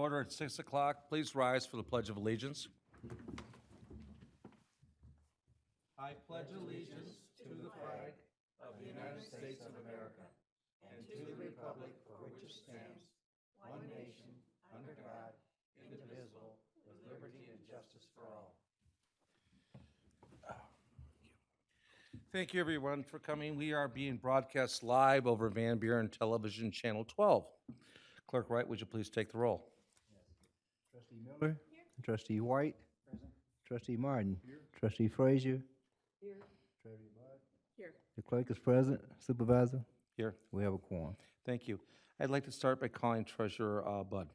order at 6 o'clock. Please rise for the Pledge of Allegiance. I pledge allegiance to the flag of the United States of America and to the republic for which it stands, one nation, under God, indivisible, with liberty and justice for all. Thank you, everyone, for coming. We are being broadcast live over Van Buren Television Channel 12. Clerk Wright, would you please take the roll? Trustee Miller. Trustee White. Trustee Martin. Trustee Frazier. Here. Trustee Bud. Here. The clerk is present. Supervisor, Here. we have a quorum. Thank you. I'd like to start by calling Treasurer Bud.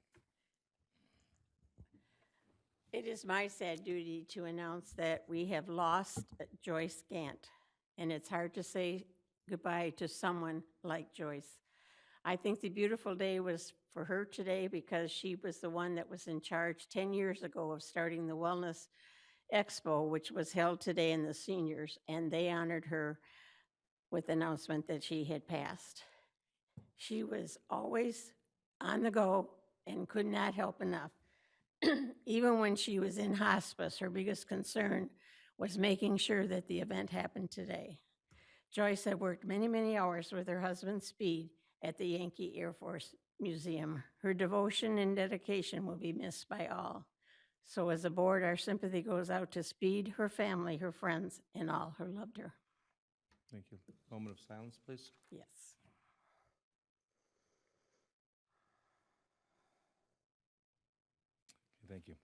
It is my sad duty to announce that we have lost Joyce Gant, and it's hard to say goodbye to someone like Joyce. I think the beautiful day was for her today because she was the one that was in charge 10 years ago of starting the Wellness Expo, which was held today in the seniors, and they honored her with the announcement that she had passed. She was always on the go and could not help enough. Even when she was in hospice, her biggest concern was making sure that the event happened today. Joyce had worked many, many hours with her husband, Speed, at the Yankee Air Force Museum. Her devotion and dedication will be missed by all. So as a board, our sympathy goes out to Speed, her family, her friends, and all who loved her. Thank you. Moment of silence, please. Yes. Thank you.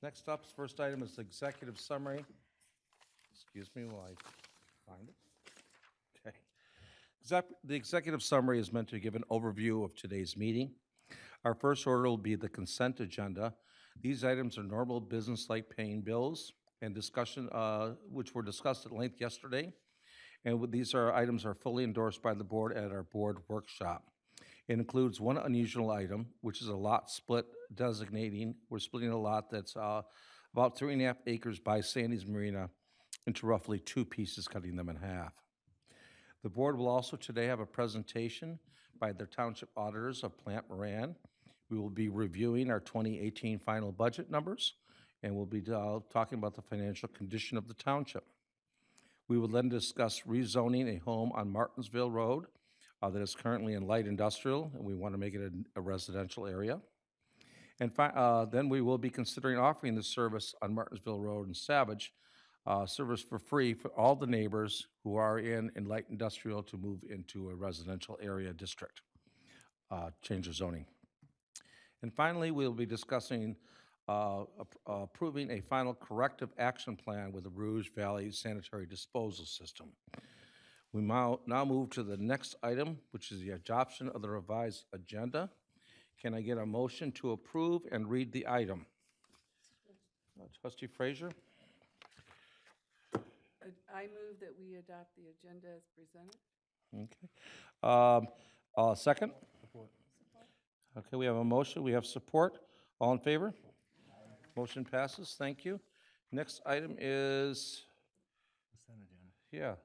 Next up, first item is executive summary. Excuse me while I find it. Okay. The executive summary is meant to give an overview of today's meeting. Our first order will be the consent agenda. These items are normal business like paying bills and discussion, which were discussed at length yesterday. And these items are fully endorsed by the board at our board workshop. It includes one unusual item, which is a lot split designating. We're splitting a lot that's about 3.5 acres by Sandy's Marina into roughly 2 pieces, cutting them in half. The board will also today have a presentation by the township auditors of Plant Moran. We will be reviewing our 2018 final budget numbers, and we'll be talking about the financial condition of the township. We will then discuss rezoning a home on Martinsville Road that is currently in light industrial, and we want to make it a residential area. And then we will be considering offering the service on Martinsville Road and Savage, service for free for all the neighbors who are in light industrial to move into a residential area district, change of zoning. And finally, we'll be discussing approving a final corrective action plan with the Rouge Valley Sanitary Disposal System. We now move to the next item, which is the adoption of the revised agenda. Can I get a motion to approve and read the item? Trustee Frazier? I move that we adopt the agenda as presented. Okay. Second? Support. Okay, we have a motion. We have support. All in favor? Motion passes. Thank you. Next item is, yeah,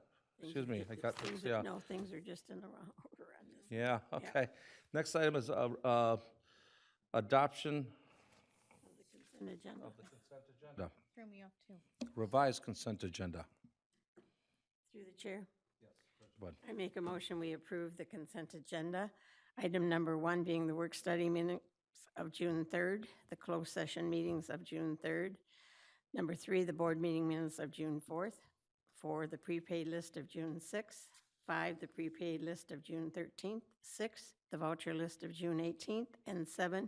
excuse me. I got this, yeah. No, things are just in the wrong order on this. Yeah, okay. Next item is adoption Consent agenda. of the consent agenda, Threw me off too. revised consent agenda. Through the chair. Bud. I make a motion, we approve the consent agenda. Item number 1 being the work-study minutes of June 3rd, the closed session meetings of June 3rd. Number 3, the board meeting minutes of June 4th. 4, the prepaid list of June 6th. 5, the prepaid list of June 13th. 6, the voucher list of June 18th. And 7,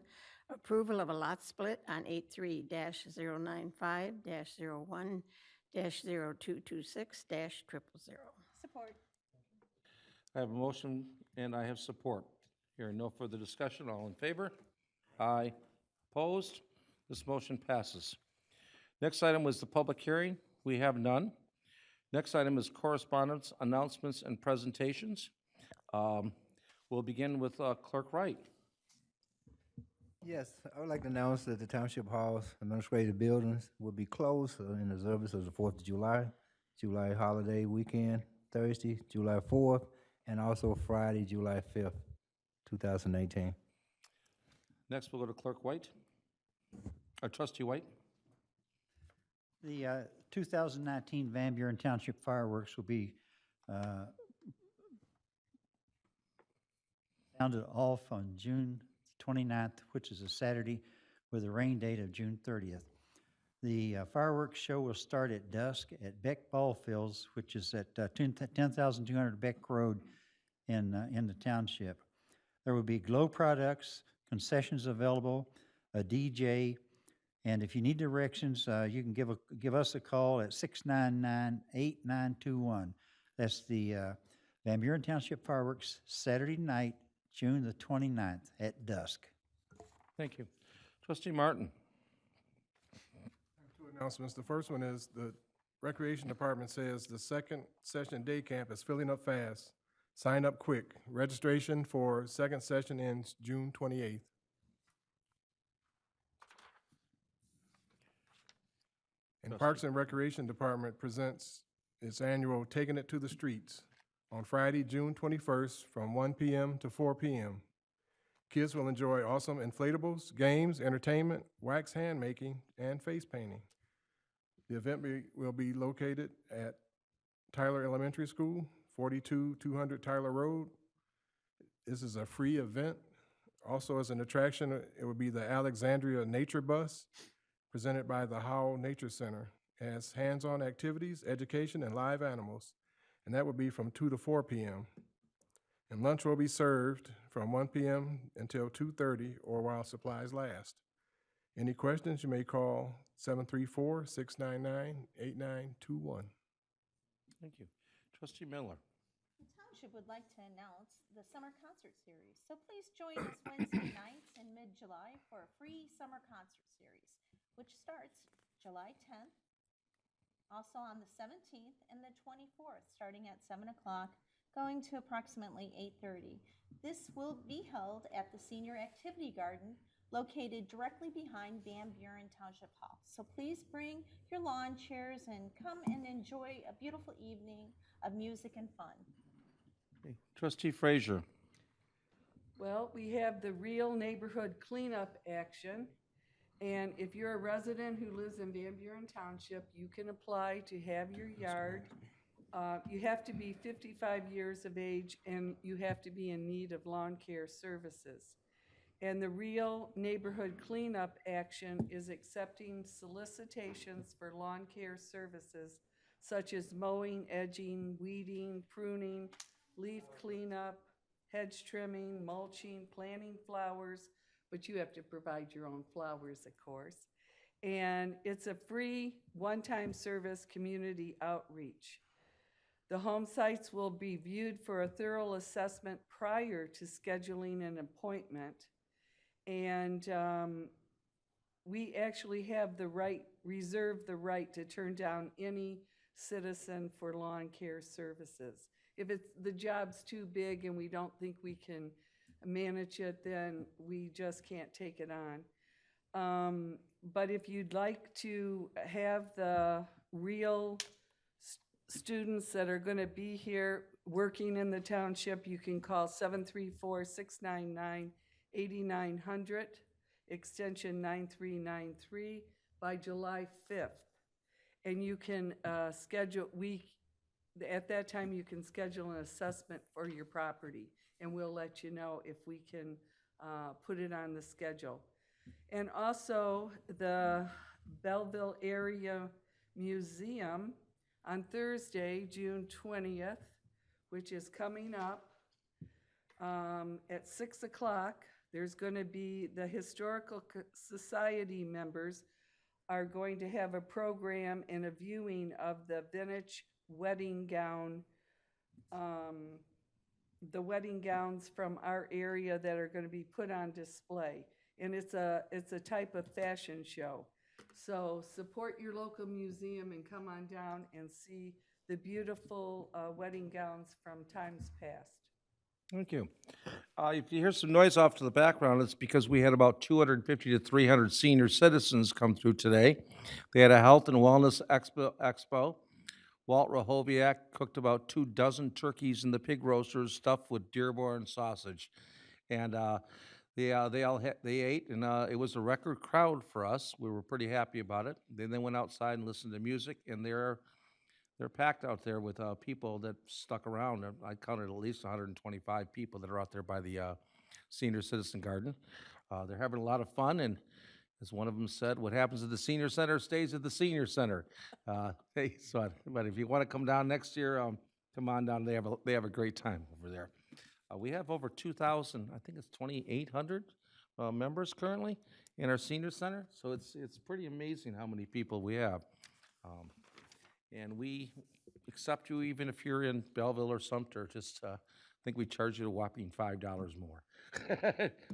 approval of a lot split on 83-095-01-0226-000. Support. I have a motion and I have support. Hearing no further discussion, all in favor? Aye. Opposed? This motion passes. Next item was the public hearing. We have none. Next item is correspondence, announcements, and presentations. We'll begin with Clerk Wright. Yes, I would like to announce that the Township Hall's administrative buildings will be closed in observance of the 4th of July, July holiday weekend, Thursday, July 4th, and also Friday, July 5th, 2018. Next, we'll go to Clerk White, or Trustee White. The 2019 Van Buren Township fireworks will be sounded off on June 29th, which is a Saturday, with a rain date of June 30th. The fireworks show will start at dusk at Beck Ball Fields, which is at 10,200 Beck Road in the township. There will be glow products, concessions available, a DJ, and if you need directions, you can give us a call at 699-8921. That's the Van Buren Township fireworks, Saturday night, June the 29th at dusk. Thank you. Trustee Martin. Two announcements. The first one is the Recreation Department says the second session day camp is filling up fast. Sign up quick. Registration for second session ends June 28th. And Parks and Recreation Department presents its annual Taking It to the Streets on Friday, June 21st from 1 p.m. to 4 p.m. Kids will enjoy awesome inflatables, games, entertainment, wax hand making, and face painting. The event will be located at Tyler Elementary School, 42-200 Tyler Road. This is a free event. Also, as an attraction, it will be the Alexandria Nature Bus, presented by the Howell Nature Center, as hands-on activities, education, and live animals. And that will be from 2 to 4 p.m. And lunch will be served from 1 p.m. until 2:30 or while supplies last. Any questions, you may call 734-699-8921. Thank you. Trustee Miller. The township would like to announce the summer concert series, so please join us Wednesday nights in mid-July for a free summer concert series, which starts July 10th, also on the 17th and the 24th, starting at 7 o'clock, going to approximately 8:30. This will be held at the Senior Activity Garden, located directly behind Van Buren Township Hall. So please bring your lawn chairs and come and enjoy a beautiful evening of music and fun. Okay. Trustee Frazier. Well, we have the Real Neighborhood Cleanup Action. And if you're a resident who lives in Van Buren Township, you can apply to have your yard. You have to be 55 years of age and you have to be in need of lawn care services. And the Real Neighborhood Cleanup Action is accepting solicitations for lawn care services such as mowing, edging, weeding, pruning, leaf cleanup, hedge trimming, mulching, planting flowers, but you have to provide your own flowers, of course. And it's a free, one-time service community outreach. The home sites will be viewed for a thorough assessment prior to scheduling an appointment. And we actually have the right, reserve the right to turn down any citizen for lawn care services. If the job's too big and we don't think we can manage it, then we just can't take it on. But if you'd like to have the real students that are going to be here working in the township, you can call 734-699-8900, extension 9393, by July 5th. And you can schedule, at that time, you can schedule an assessment for your property, and we'll let you know if we can put it on the schedule. And also, the Belleville Area Museum on Thursday, June 20th, which is coming up at 6 o'clock. There's going to be the Historical Society members are going to have a program and a viewing of the vintage wedding gown, the wedding gowns from our area that are going to be put on display. And it's a type of fashion show. So support your local museum and come on down and see the beautiful wedding gowns from times past. Thank you. If you hear some noise off to the background, it's because we had about 250 to 300 senior citizens come through today. They had a health and wellness expo. Walt Rahoviak cooked about 24 turkeys in the pig roasters stuffed with Dearborn sausage. And They ate, and it was a record crowd for us. We were pretty happy about it. Then they went outside and listened to music, and they're packed out there with people that stuck around. I counted at least 125 people that are out there by the senior citizen garden. They're having a lot of fun, and as one of them said, what happens at the senior center stays at the senior center. But if you want to come down next year, come on down. They have a great time over there. We have over 2,000, I think it's 2,800 members currently in our senior center. So it's pretty amazing how many people we have. And we accept you even if you're in Belleville or Sumter. Just I think we charge you a whopping $5 more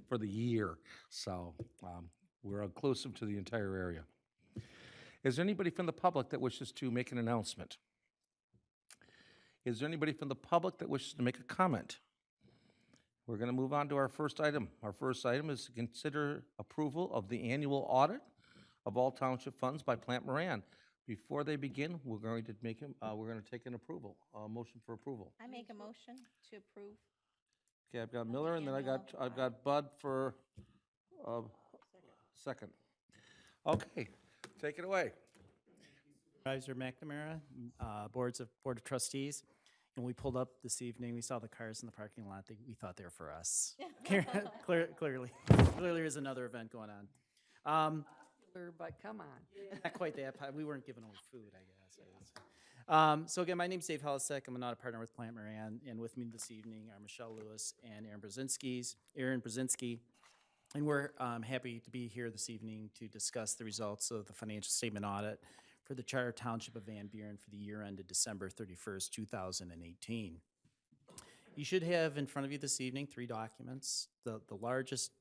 for the year. So we're inclusive to the entire area. Is there anybody from the public that wishes to make an announcement? Is there anybody from the public that wishes to make a comment? We're going to move on to our first item. Our first item is to consider approval of the annual audit of all township funds by Plant Moran. Before they begin, we're going to take an approval, motion for approval. I make a motion to approve. Okay, I've got Miller, and then I've got Bud for second. Okay, take it away. Supervisor McNamara, Board of Trustees, and we pulled up this evening, we saw the cars in the parking lot, we thought they were for us. Clearly there's another event going on. But come on. Not quite that, we weren't giving away food, I guess. So again, my name's Dave Helisek, I'm an audit partner with Plant Moran, and with me this evening are Michelle Lewis and Aaron Brzezinski. And we're happy to be here this evening to discuss the results of the financial statement audit for the Charter Township of Van Buren for the year ended December 31st, 2018. You should have in front of you this evening 3 documents, the largest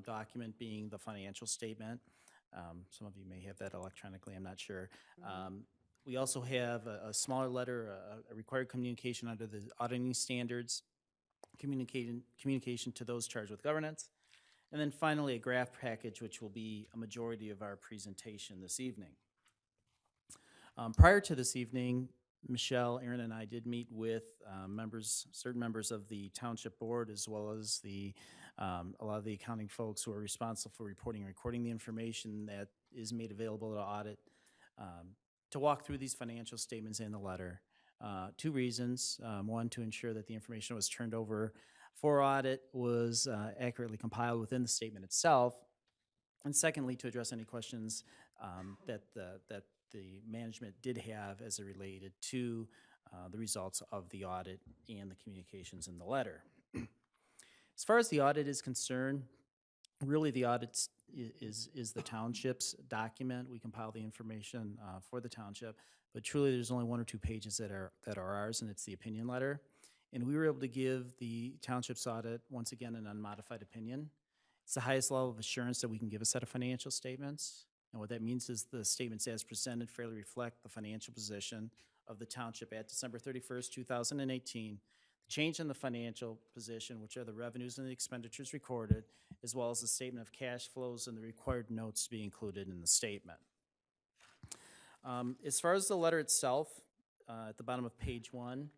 document being the financial statement. Some of you may have that electronically, I'm not sure. We also have a smaller letter, a required communication under the auditing standards, communication to those charged with governance. And then finally, a graph package, which will be a majority of our presentation this evening. Prior to this evening, Michelle, Aaron, and I did meet with certain members of the township board, as well as a lot of the accounting folks who are responsible for reporting and recording the information that is made available to audit, to walk through these financial statements and the letter. 2 reasons. One, to ensure that the information was turned over for audit was accurately compiled within the statement itself. And secondly, to address any questions that the management did have as it related to the results of the audit and the communications in the letter. As far as the audit is concerned, really the audit is the township's document. We compile the information for the township, but truly there's only 1 or 2 pages that are ours, and it's the opinion letter. And we were able to give the township's audit, once again, an unmodified opinion. It's the highest level of assurance that we can give a set of financial statements. And what that means is the statements as presented fairly reflect the financial position of the township at December 31st, 2018, the change in the financial position, which are the revenues and the expenditures recorded, as well as the statement of cash flows and the required notes to be included in the statement. As far as the letter itself, at the bottom of page 1,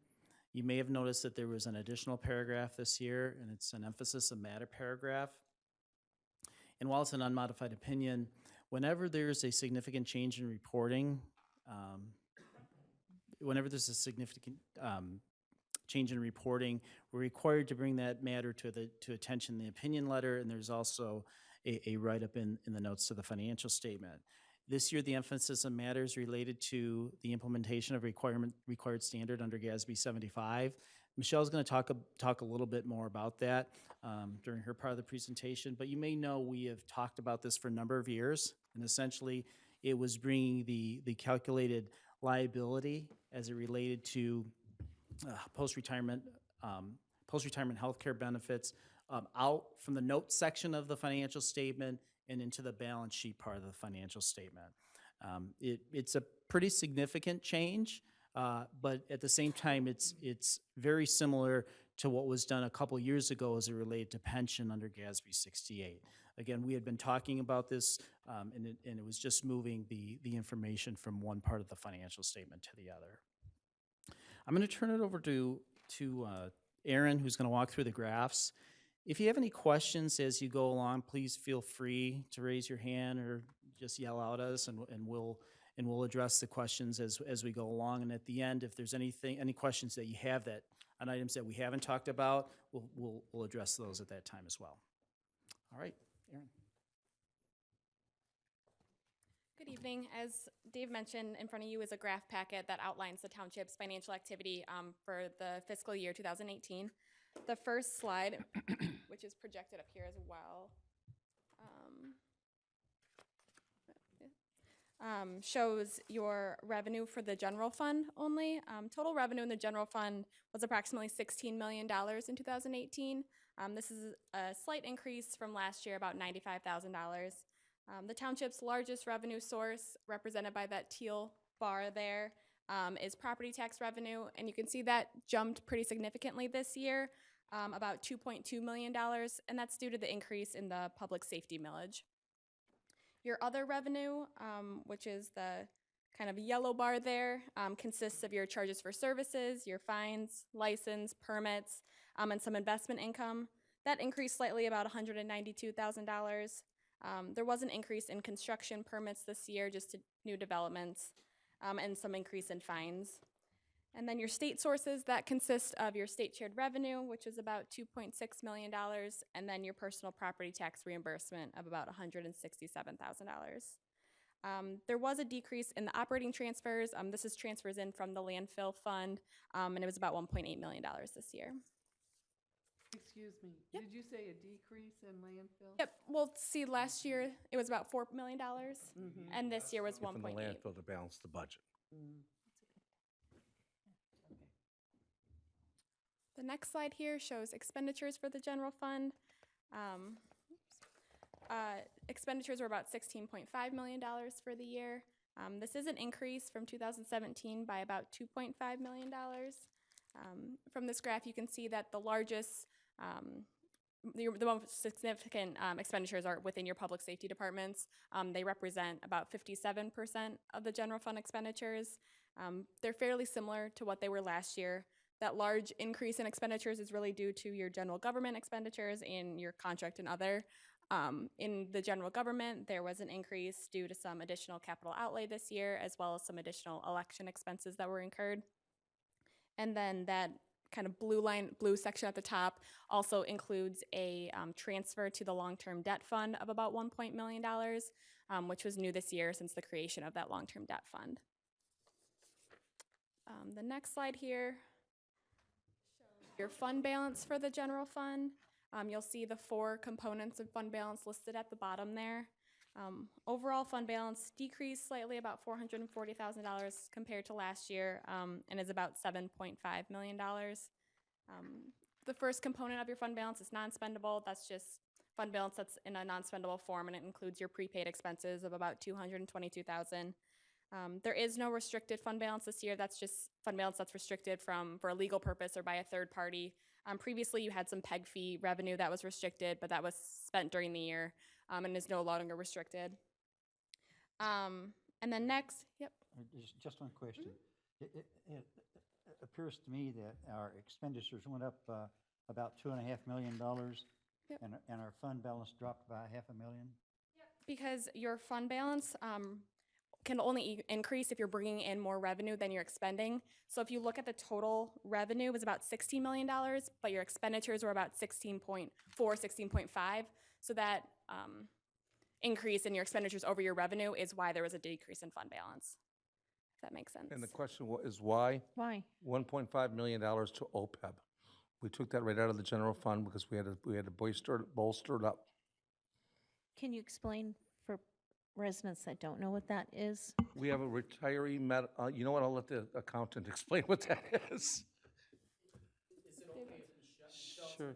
you may have noticed that there was an additional paragraph this year, and it's an emphasis of matter paragraph. And while it's an unmodified opinion, whenever there's a significant change in reporting, we're required to bring that matter to attention in the opinion letter, and there's also a write-up in the notes to the financial statement. This year, the emphasis on matters related to the implementation of required standard under GASB 75. Michelle's going to talk a little bit more about that during her part of the presentation, but you may know we have talked about this for a number of years, and essentially it was bringing the calculated liability as it related to post-retirement health care benefits out from the note section of the financial statement and into the balance sheet part of the financial statement. It's a pretty significant change, but at the same time, it's very similar to what was done a couple years ago as it related to pension under GASB 68. Again, we had been talking about this, and it was just moving the information from one part of the financial statement to the other. I'm going to turn it over to Aaron, who's going to walk through the graphs. If you have any questions as you go along, please feel free to raise your hand or just yell out at us, and we'll address the questions as we go along. And at the end, if there's any questions that you have that on items that we haven't talked about, we'll address those at that time as well. All right, Erin. Good evening. As Dave mentioned, in front of you is a graph packet that outlines the township's financial activity for the fiscal year 2018. The first slide, which is projected up here as well, shows your revenue for the general fund only. Total revenue in the general fund was approximately $16 million in 2018. This is a slight increase from last year, about $95,000. The township's largest revenue source, represented by that teal bar there, is property tax revenue, and you can see that jumped pretty significantly this year, about $2.2 million, and that's due to the increase in the public safety millage. Your other revenue, which is the kind of yellow bar there, consists of your charges for services, your fines, license, permits, and some investment income. That increased slightly, about $192,000. There was an increase in construction permits this year, just to new developments, and some increase in fines. And then your state sources, that consist of your state shared revenue, which is about $2.6 million, and then your personal property tax reimbursement of about $167,000. There was a decrease in the operating transfers. This is transfers in from the landfill fund, and it was about $1.8 million this year. Excuse me, did you say a decrease in landfill? Yep, well, see, last year it was about $4 million, and this year was From the 1.8. landfill to balance the budget. The next slide here shows expenditures for the general fund. Expenditures were about $16.5 million for the year. This is an increase from 2017 by about $2.5 million. From this graph, you can see that the largest, the most significant expenditures are within your public safety departments. They represent about 57% of the general fund expenditures. They're fairly similar to what they were last year. That large increase in expenditures is really due to your general government expenditures and your contract and other. In the general government, there was an increase due to some additional capital outlay this year, as well as some additional election expenses that were incurred. And then that kind of blue section at the top also includes a transfer to the long-term debt fund of about $1 million, which was new this year since the creation of that long-term debt fund. The next slide here shows your fund balance for the general fund. You'll see the 4 components of fund balance listed at the bottom there. Overall fund balance decreased slightly, about $440,000 compared to last year, and is about $7.5 million. The first component of your fund balance is non-spendable. That's just fund balance that's in a non-spendable form, and it includes your prepaid expenses of about $222,000. There is no restricted fund balance this year. That's just fund balance that's restricted for a legal purpose or by a third party. Previously, you had some PEG fee revenue that was restricted, but that was spent during the year and is no longer restricted. And then next, yep. Just one question. It appears to me that our expenditures went up about $2.5 million, Yep. and our fund balance dropped by $500,000. Because your fund balance can only increase if you're bringing in more revenue than you're expending. So if you look at the total revenue, it was about $16 million, but your expenditures were about 16.4, 16.5. So that increase in your expenditures over your revenue is why there was a decrease in fund balance. If that makes sense. And the question is why? Why? $1.5 million to OPEB. We took that right out of the general fund because we had to bolster it up. Can you explain for residents that don't know what that is? We have a retiree you know what, I'll let the accountant explain what that is. Sure.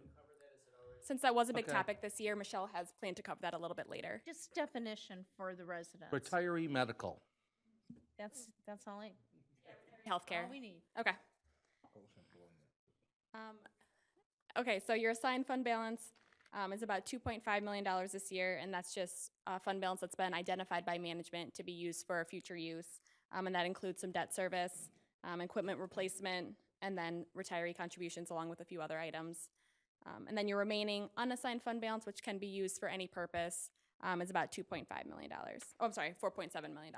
Since that was a big Okay. topic this year, Michelle has planned to cover that a little bit later. Just definition for the residents. Retiree medical. That's all Healthcare. all we need. Okay. Okay, so your assigned fund balance is about $2.5 million this year, and that's just a fund balance that's been identified by management to be used for future use, and that includes some debt service, equipment replacement, and then retiree contributions along with a few other items. And then your remaining unassigned fund balance, which can be used for any purpose, is about $2.5 million. Oh, I'm sorry, $4.7 million.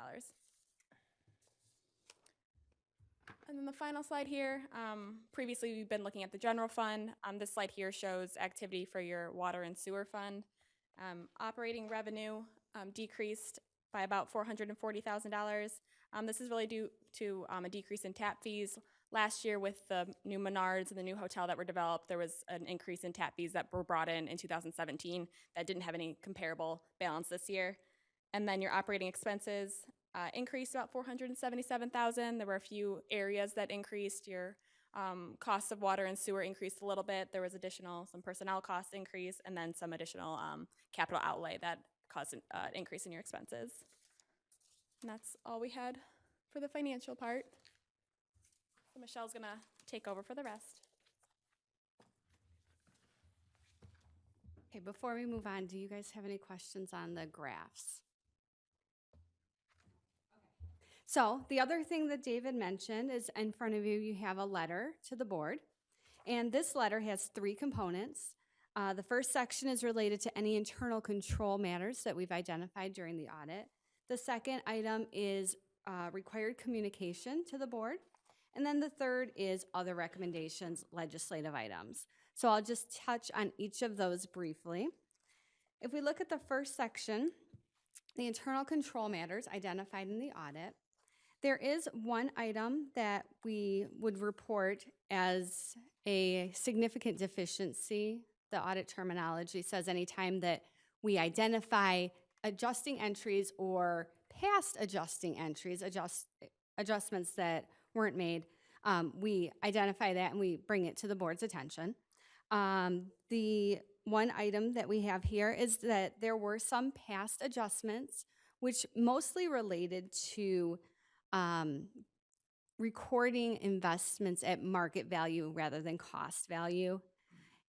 And then the final slide here, previously we've been looking at the general fund. This slide here shows activity for your water and sewer fund. Operating revenue decreased by about $440,000. This is really due to a decrease in tap fees. Last year with the new Menards and the new hotel that were developed, there was an increase in tap fees that were brought in 2017 that didn't have any comparable balance this year. And then your operating expenses increased about $477,000. There were a few areas that increased. Your costs of water and sewer increased a little bit. There was some personnel cost increase, and then some additional capital outlay that caused an increase in your expenses. And that's all we had for the financial part. So Michelle's gonna take over for the rest. Okay, before we move on, do you guys have any questions on the graphs? So the other thing that David mentioned is in front of you, you have a letter to the board. And this letter has 3 components. The first section is related to any internal control matters that we've identified during the audit. The second item is required communication to the board. And then the third is other recommendations, legislative items. So I'll just touch on each of those briefly. If we look at the first section, the internal control matters identified in the audit, there is one item that we would report as a significant deficiency. The audit terminology says anytime that we identify adjusting entries or past adjusting entries, adjustments that weren't made, we identify that and we bring it to the board's attention. The one item that we have here is that there were some past adjustments which mostly related to recording investments at market value rather than cost value.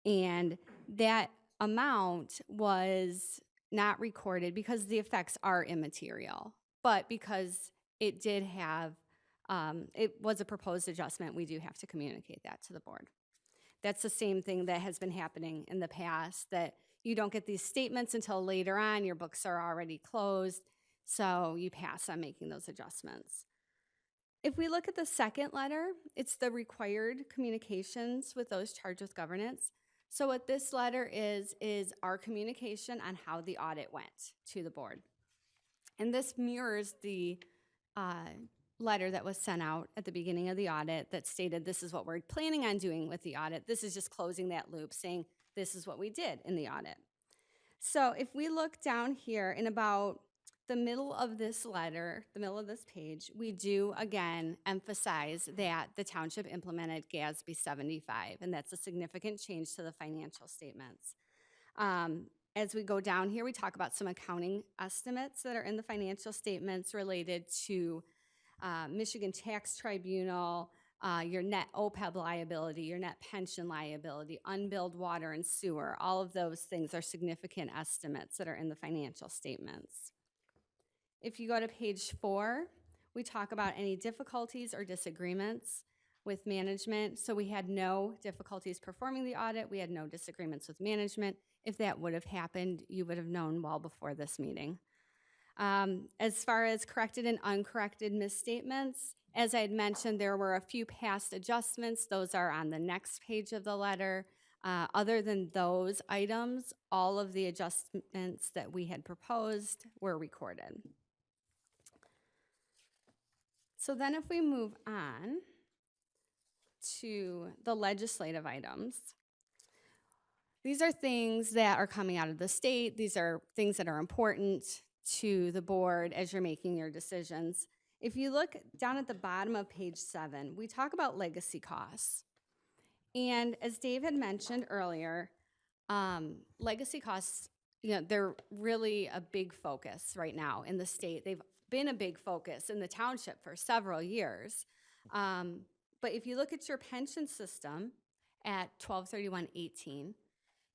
And that amount was not recorded because the effects are immaterial, but because it did have it was a proposed adjustment, we do have to communicate that to the board. That's the same thing that has been happening in the past, that you don't get these statements until later on, your books are already closed, so you pass on making those adjustments. If we look at the second letter, it's the required communications with those charged with governance. So what this letter is our communication on how the audit went to the board. And this mirrors the letter that was sent out at the beginning of the audit that stated this is what we're planning on doing with the audit. This is just closing that loop, saying this is what we did in the audit. So if we look down here in about the middle of this letter, the middle of this page, we do again emphasize that the township implemented GASB 75, and that's a significant change to the financial statements. As we go down here, we talk about some accounting estimates that are in the financial statements related to Michigan Tax Tribunal, your net OPEB liability, your net pension liability, unbilled water and sewer. All of those things are significant estimates that are in the financial statements. If you go to page 4, we talk about any difficulties or disagreements with management. So we had no difficulties performing the audit. We had no disagreements with management. If that would have happened, you would have known well before this meeting. As far as corrected and uncorrected misstatements, as I had mentioned, there were a few past adjustments. Those are on the next page of the letter. Other than those items, all of the adjustments that we had proposed were recorded. So then if we move on to the legislative items, these are things that are coming out of the state. These are things that are important to the board as you're making your decisions. If you look down at the bottom of page 7, we talk about legacy costs. And as Dave had mentioned earlier, legacy costs, they're really a big focus right now in the state. They've been a big focus in the township for several years. But if you look at your pension system at 12/31/18,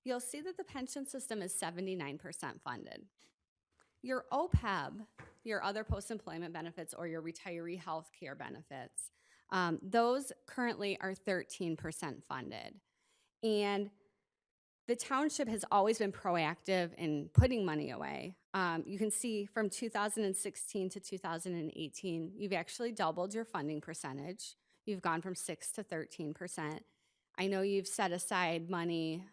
you'll see that the pension system is 79% funded. Your OPEB, your other post-employment benefits, or your retiree health care benefits, those currently are 13% funded. And the township has always been proactive in putting money away. You can see from 2016 to 2018, you've actually doubled your funding percentage. You've gone from 6 to 13%. I know you've set aside money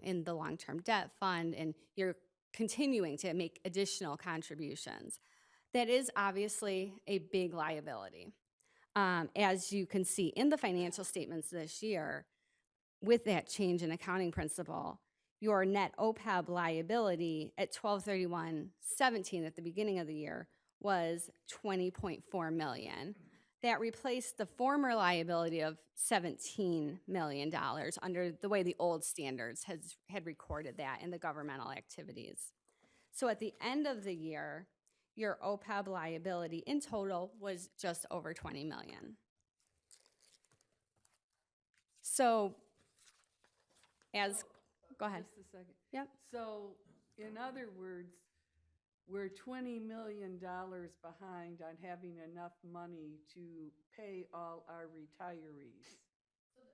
in the long-term debt fund, and you're continuing to make additional contributions. That is obviously a big liability. As you can see in the financial statements this year, with that change in accounting principle, your net OPEB liability at 12/31/17 at the beginning of the year was $20.4 million. That replaced the former liability of $17 million under the way the old standards had recorded that in the governmental activities. So at the end of the year, your OPEB liability in total was just over $20 million. So go ahead. Just a second. Yep. So, in other words, we're $20 million behind on having enough money to pay all our retirees.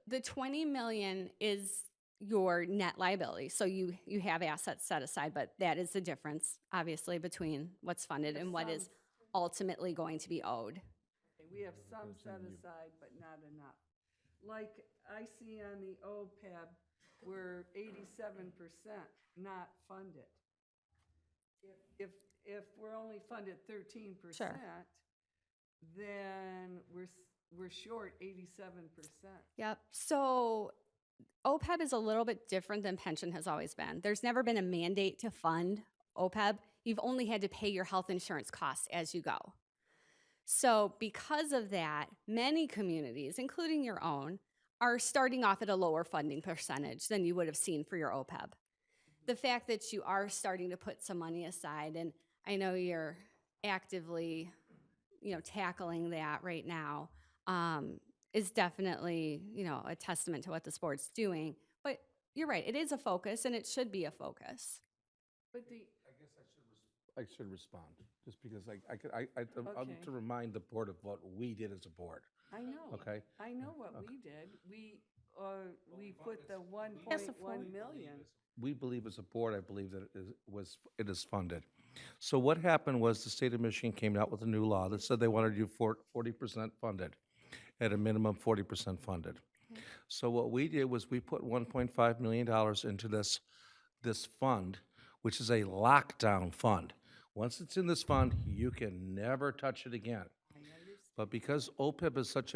The 20 million is your net liability. So you have assets set aside, but that is the difference, obviously, between what's funded and what is ultimately going to be owed. Okay, we have some set aside, but not enough. Like I see on the OPEB, we're 87% not funded. If we're only funded 13%, then we're short 87%. Yep. So OPEB is a little bit different than pension has always been. There's never been a mandate to fund OPEB. You've only had to pay your health insurance costs as you go. So because of that, many communities, including your own, are starting off at a lower funding percentage than you would have seen for your OPEB. The fact that you are starting to put some money aside, and I know you're actively, tackling that right now, is definitely, a testament to what this board's doing. But you're right, it is a focus, and it should be a focus. But I should respond, just because I'm Okay. to remind the board of what we did as a board, I know. okay? I know what we did. We put the Yes, of 1.1 million. We believe as a board, I believe that it is funded. So what happened was the state of Michigan came out with a new law that said they wanted you 40% funded, at a minimum 40% funded. So what we did was we put $1.5 million into this fund, which is a lockdown fund. Once it's in this fund, you can never touch it again. But because OPEB is such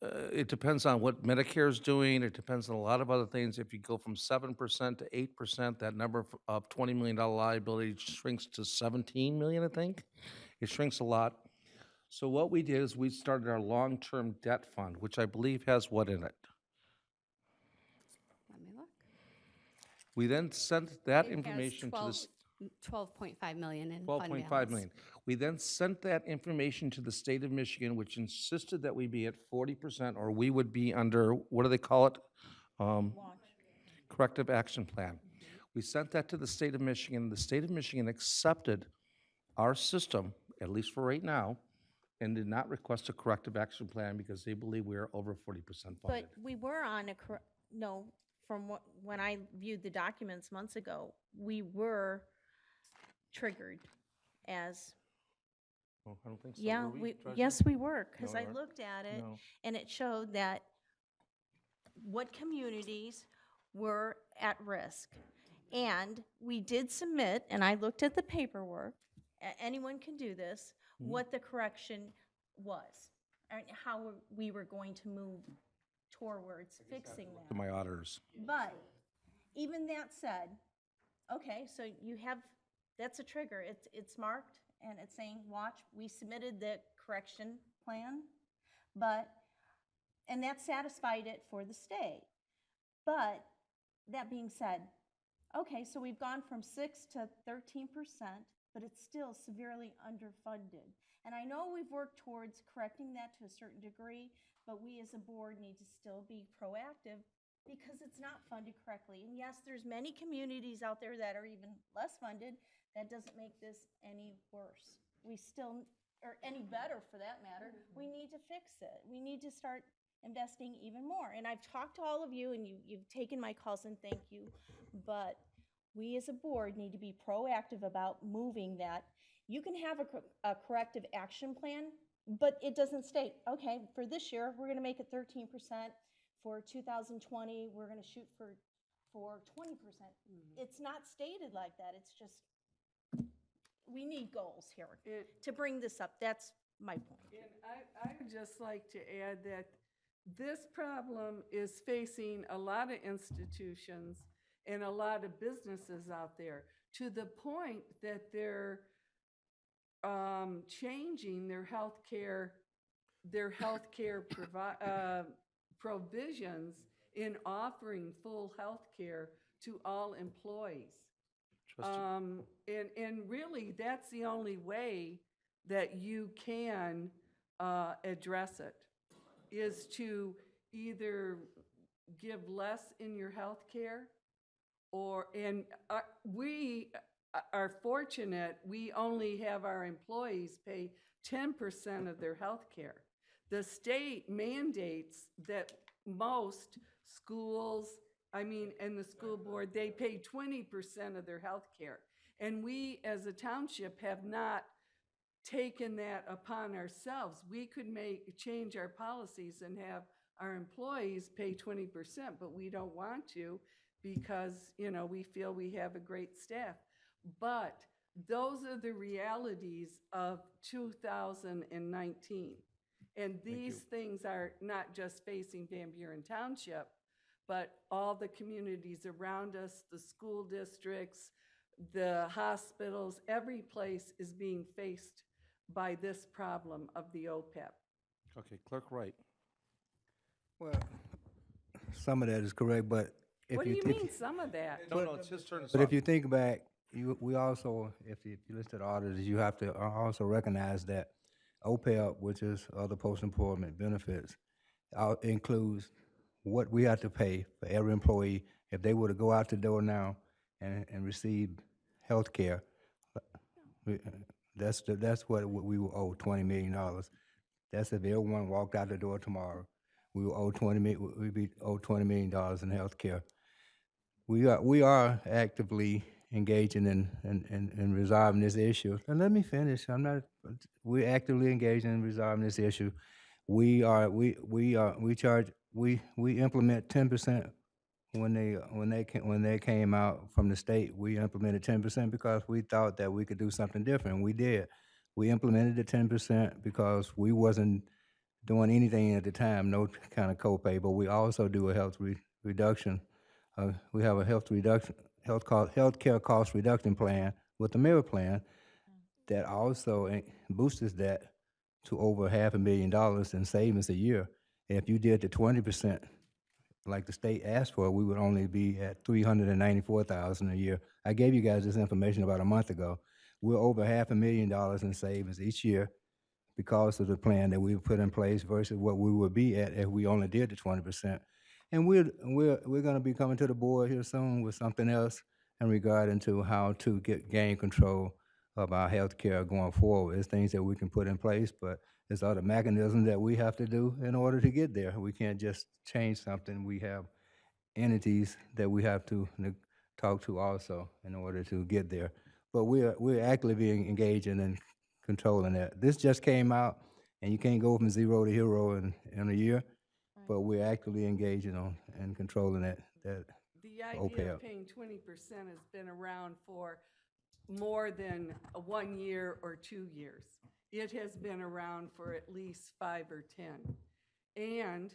it depends on what Medicare is doing, it depends on a lot of other things. If you go from 7% to 8%, that number of $20 million liability shrinks to 17 million, I think. It shrinks a lot. So what we did is we started our long-term debt fund, which I believe has what in it? Let me look. We then sent that It has information to the 12.5 million in fund 12.5 balance. million. We then sent that information to the state of Michigan, which insisted that we be at 40%, or we would be under, what do they call it? Corrective action plan. We sent that to the state of Michigan. The state of Michigan accepted our system, at least for right now, and did not request a corrective action plan because they believe we are over 40% funded. But we were on when I viewed the documents months ago, we were triggered as, Oh, I don't think so. yeah, Were we, Treasurer? yes, we were, because No, I we weren't. looked at it, No. and it showed that what communities were at risk. And we did submit, and I looked at the paperwork, anyone can do this, Mm-hmm. what the correction was, and how we were going to move towards fixing that. To my auditors. But even that said, okay, so you have, that's a trigger. It's marked and it's saying, watch, we submitted the correction plan, and that satisfied it for the state. But that being said, okay, so we've gone from 6 to 13%, but it's still severely underfunded. And I know we've worked towards correcting that to a certain degree, but we as a board need to still be proactive because it's not funded correctly. And yes, there's many communities out there that are even less funded. That doesn't make this any worse. We still, or any better for that matter, we need to fix it. We need to start investing even more. And I've talked to all of you, and you've taken my calls, and thank you. But we as a board need to be proactive about moving that. You can have a corrective action plan, but it doesn't state, okay, for this year, we're gonna make it 13%. For 2020, we're gonna shoot for 20%. It's not stated like that. It's just, we need goals here to bring this up. That's my point. And I would just like to add that this problem is facing a lot of institutions and a lot of businesses out there, to the point that they're changing their healthcare provisions in offering full healthcare to all employees. And really, that's the only way that you can address it, is to either give less in your health care, and we are fortunate, we only have our employees pay 10% of their health care. The state mandates that most schools, and the school board, they pay 20% of their health care. And we, as a township, have not taken that upon ourselves. We could change our policies and have our employees pay 20%, but we don't want to, because, we feel we have a great staff. But those are the realities of 2019. And these things are not just facing Van Buren Township, but all the communities around us, the school districts, the hospitals, every place is being faced by this problem of the OPEB. Okay, Clerk Wright. Well, some of that is correct, but if What do you, you if- mean, some of that? No, it's his turn to but if talk. you think back, we also, if you listen to the auditors, you have to also recognize that OPEB, which is other post-employment benefits, includes what we have to pay for every employee if they were to go out the door now and receive health care. That's what we will owe, $20 million. That's if everyone walked out the door tomorrow. We will owe we'd be owed $20 million in health care. We are actively engaging in resolving this issue. And let me finish. We're actively engaging in resolving this issue. We implement 10% when they came out from the state. We implemented 10% because we thought that we could do something different. We did. We implemented the 10% because we wasn't doing anything at the time, no kind of copay, but we also do a health reduction. We have a health care cost reduction plan with the Merit Plan that also boosts that to over $500,000 in savings a year. And if you did the 20%, like the state asked for, we would only be at $394,000 a year. I gave you guys this information about a month ago. We're over $500,000 in savings each year because of the plan that we put in place versus what we would be at if we only did the 20%. And we're going to be coming to the board here soon with something else in regard to how to gain control of our health care going forward. There's things that we can put in place, but there's other mechanisms that we have to do in order to get there. We can't just change something. We have entities that we have to talk to also in order to get there. But we're actively engaging in controlling that. This just came out, and you can't go from zero to hero in a year, but we're actively engaging on and controlling that The idea OPEB. of paying 20% has been around for more than 1 year or 2 years. It has been around for at least 5 or 10. And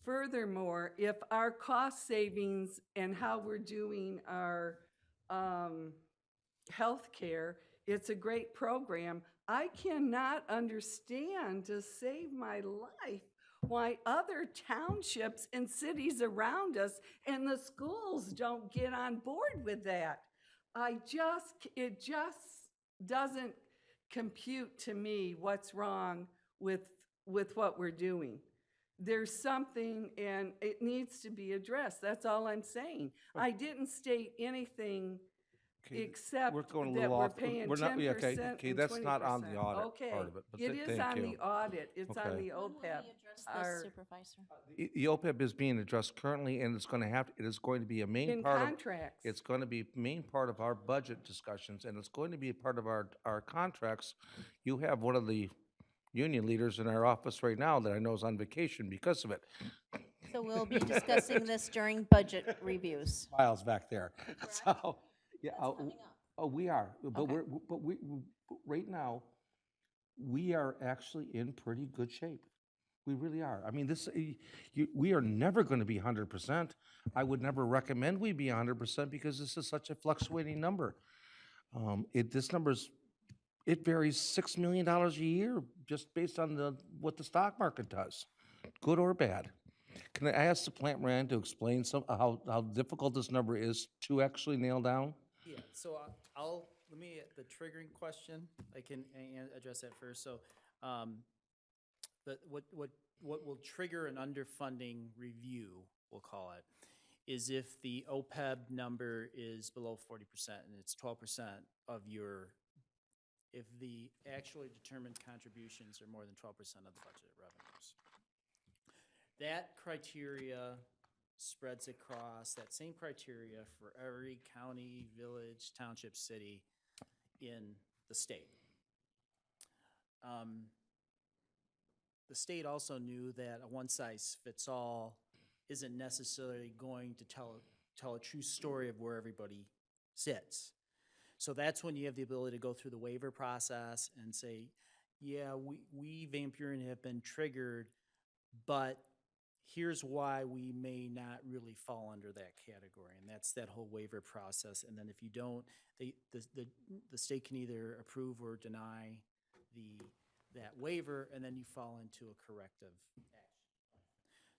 furthermore, if our cost savings and how we're doing our health care, it's a great program. I cannot understand, to save my life, why other townships and cities around us and the schools don't get on board with that. It just doesn't compute to me what's wrong with what we're doing. There's something, and it needs to be addressed. That's all I'm saying. I didn't state anything Okay, except we're going a that little we're off. paying We're not- 10% yeah, and okay, 20%. okay, that's not on the audit Okay, part of it, but it is thank on you. the audit, it's on Okay. the When will we OPEB. address Our- this, Supervisor? The OPEB is being addressed currently, and it's gonna have, it is going to be a main In part of. contracts. It's gonna be main part of our budget discussions, and it's going to be a part of our contracts. You have one of the union leaders in our office right now that I know is on vacation because of it. So we'll be discussing this during budget reviews. Files back there. So, yeah, coming up. oh, we are, but Okay. right now, we are actually in pretty good shape. We really are. I mean, we are never gonna be 100%. I would never recommend we be 100% because this is such a fluctuating number. This number's, it varies $6 million a year just based on what the stock market does, good or bad. Can I ask the plant man to explain how difficult this number is to actually nail down? Yeah, so let me, the triggering question, I can address that first. So, what will trigger an underfunding review, we'll call it, is if the OPEB number is below 40% and it's 12% of if the actually determined contributions are more than 12% of the budgeted revenues. That criteria spreads across, that same criteria for every county, village, township, city in the state. The state also knew that a one-size-fits-all isn't necessarily going to tell a true story of where everybody sits. So that's when you have the ability to go through the waiver process and say, yeah, we Van Buren have been triggered, but here's why we may not really fall under that category, and that's that whole waiver process. And then if you don't, the state can either approve or deny that waiver, and then you fall into a corrective action.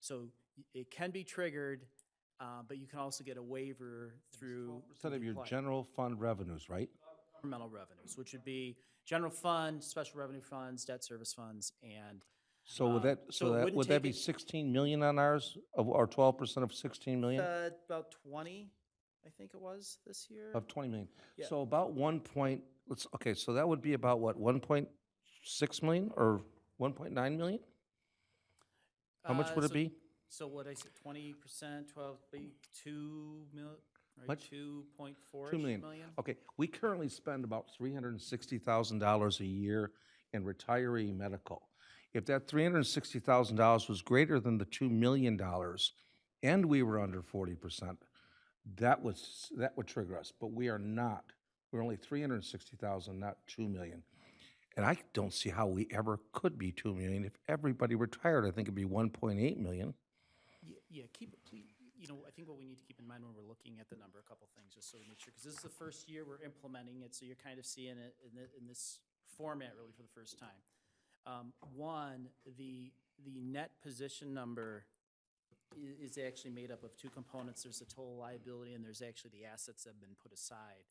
So it can be triggered, but you can also get a waiver through. Instead of your general fund revenues, right? Governmental revenues, which would be general fund, special revenue funds, debt service funds, and So would that, so it wouldn't would that take be it- 16 million on ours, or 12% of 16 million? about 20, I think it was this year. Of 20 million. Yeah. So about okay, so that would be about what, 1.6 million or 1.9 million? How much would it So- be? So what I said, 20%, 12, be 2 mil, right? Much? 2.4 2 million. million. Okay, we currently spend about $360,000 a year in retiree medical. If that $360,000 was greater than the $2 million and we were under 40%, that would trigger us, but we are not. We're only 360,000, not 2 million. And I don't see how we ever could be 2 million. If everybody retired, I think it'd be 1.8 million. Yeah, I think what we need to keep in mind when we're looking at the number, a couple things, just so to make sure, because this is the first year we're implementing it, so you're kind of seeing it in this format really for the first time. One, the net position number is actually made up of two components. There's the total liability, and there's actually the assets that have been put aside.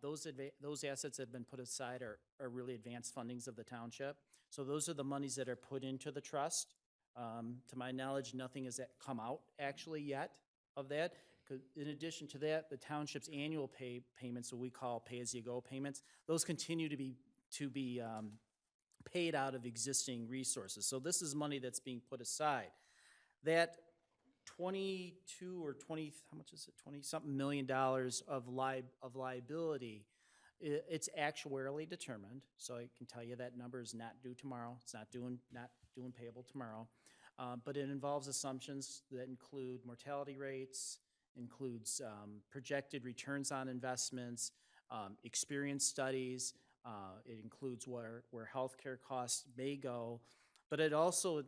Those assets that have been put aside are really advanced fundings of the township. So those are the monies that are put into the trust. To my knowledge, nothing has come out actually yet of that. 'Cause in addition to that, the township's annual payments, what we call pay-as-you-go payments, those continue to be paid out of existing resources. So this is money that's being put aside. That 22 or 20, how much is it? 20-something million dollars of liability, it's actuarially determined. So I can tell you that number is not due tomorrow. It's not doing payable tomorrow. But it involves assumptions that include mortality rates, includes projected returns on investments, experience studies. It includes where healthcare costs may go. But it also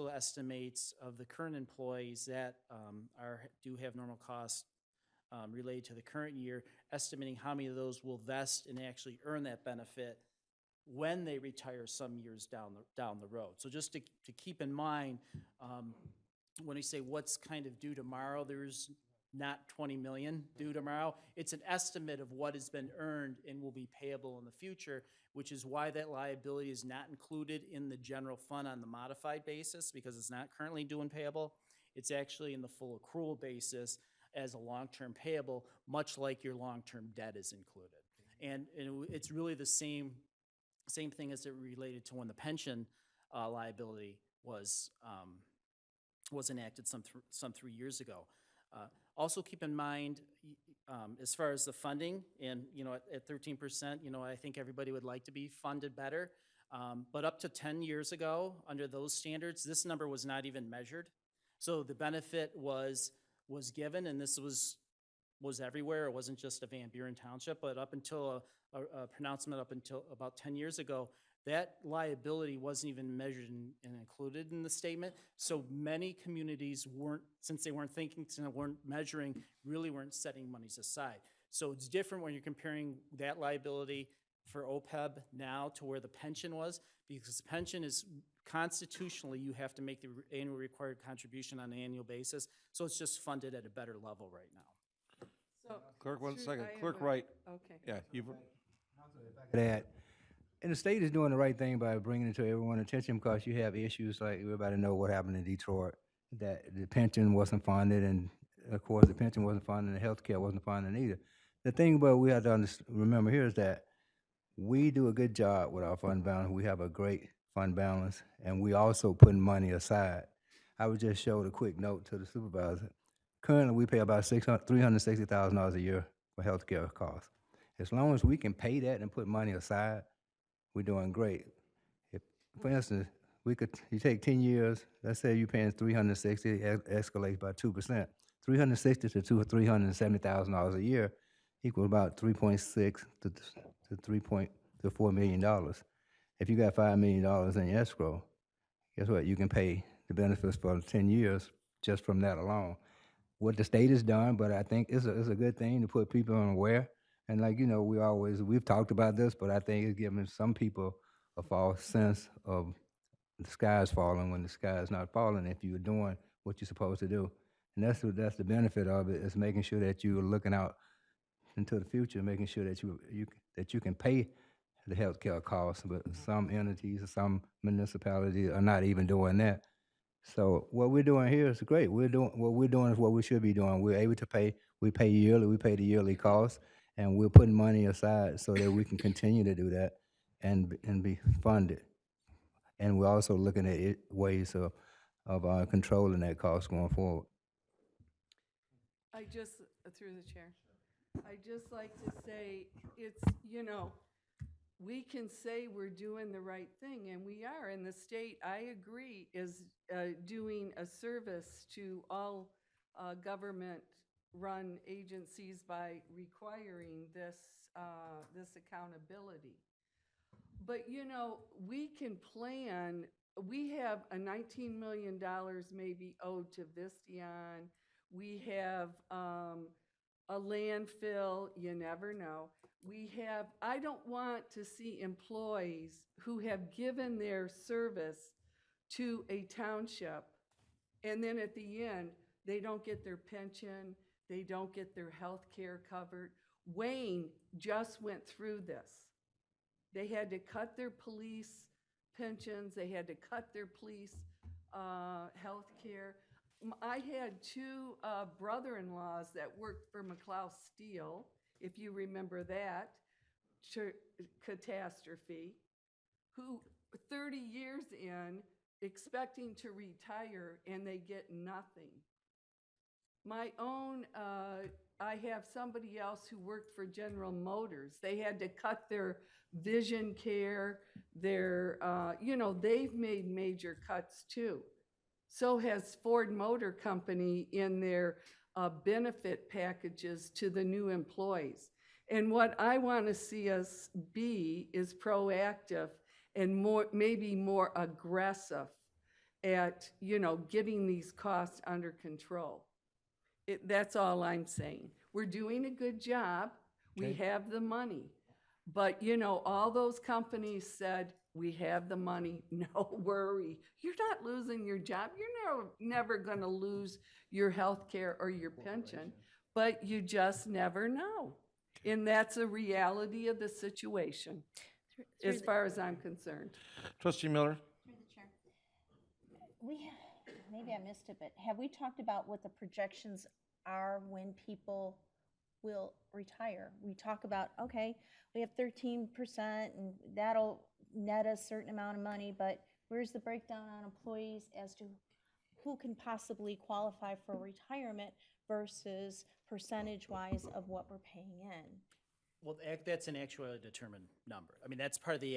estimates of the current employees that do have normal costs related to the current year, estimating how many of those will vest and actually earn that benefit when they retire some years down the road. So just to keep in mind, when we say what's kind of due tomorrow, there's not 20 million due tomorrow. It's an estimate of what has been earned and will be payable in the future, which is why that liability is not included in the general fund on the modified basis, because it's not currently due and payable. It's actually in the full accrual basis. as a long-term payable, much like your long-term debt is included. And it's really the same thing as it related to when the pension liability was enacted some 3 years ago. Also keep in mind, as far as the funding, and, at 13%, I think everybody would like to be funded better. But up to 10 years ago, under those standards, this number was not even measured. So the benefit was given, and this was everywhere. It wasn't just a Van Buren Township, but up until a pronouncement up until about 10 years ago, that liability wasn't even measured and included in the statement. So many communities weren't, since they weren't thinking, since they weren't measuring, really weren't setting monies aside. So it's different when you're comparing that liability for OPEB now to where the pension was, because the pension is constitutionally, you have to make the annual required contribution on an annual basis. So it's just funded at a better level right now. So, Clerk, one Truth, second. I have Clerk a- Wright, Okay. yeah, you've, That, and the state is doing the right thing by bringing it to everyone's attention because you have issues like everybody know what happened in Detroit, that the pension wasn't funded, and of course the pension wasn't funded, and the health care wasn't funded either. The thing about we have to remember here is that we do a good job with our fund balance. We have a great fund balance, and we also putting money aside. I would just show a quick note to the supervisor. Currently, we pay about $360,000 a year for health care costs. As long as we can pay that and put money aside, we're doing great. If, for instance, you take 10 years, let's say you're paying $360, escalates by 2%. $360 to $370,000 a year equals about 3.6 to $4 million. If you got $5 million in escrow, guess what? You can pay the benefits for 10 years just from that alone. What the state has done, but I think it's a good thing to put people on aware. And like, we've talked about this, but I think it's giving some people a false sense of the sky is falling when the sky is not falling if you're doing what you're supposed to do. And that's the benefit of it, is making sure that you're looking out into the future, making sure that you can pay the health care costs, but some entities or some municipalities are not even doing that. So what we're doing here is great. What we're doing is what we should be doing. We're able to pay. We pay yearly. We pay the yearly costs, and we're putting money aside so that we can continue to do that and be funded. And we're also looking at ways of controlling that cost going forward. I just, through the chair, I just like to say, it's, we can say we're doing the right thing, and we are. And the state, I agree, is doing a service to all government-run agencies by requiring this accountability. But, we can plan. We have a $19 million maybe owed to Vistion. We have a landfill, you never know. I don't want to see employees who have given their service to a township, and then at the end, they don't get their pension, they don't get their health care covered. Wayne just went through this. They had to cut their police pensions, they had to cut their police health care. I had two brother-in-laws that worked for McLeod Steel, if you remember that catastrophe, who 30 years in, expecting to retire, and they get nothing. My own, I have somebody else who worked for General Motors. They had to cut their vision care, their, they've made major cuts too. So has Ford Motor Company in their benefit packages to the new employees. And what I want to see us be is proactive and maybe more aggressive at, getting these costs under control. That's all I'm saying. We're doing a good job. We have the money. But, all those companies said, we have the money, no worry. You're not losing your job. You're never going to lose your health care or your pension, but you just never know. And that's a reality of the situation, as far as I'm concerned. Trustee Miller? Through the chair. Maybe I missed it, but have we talked about what the projections are when people will retire. We talk about, okay, we have 13% and that'll net a certain amount of money, but where's the breakdown on employees as to who can possibly qualify for retirement versus percentage-wise of what we're paying in? Well, that's an actuarially determined number. I mean, that's part of the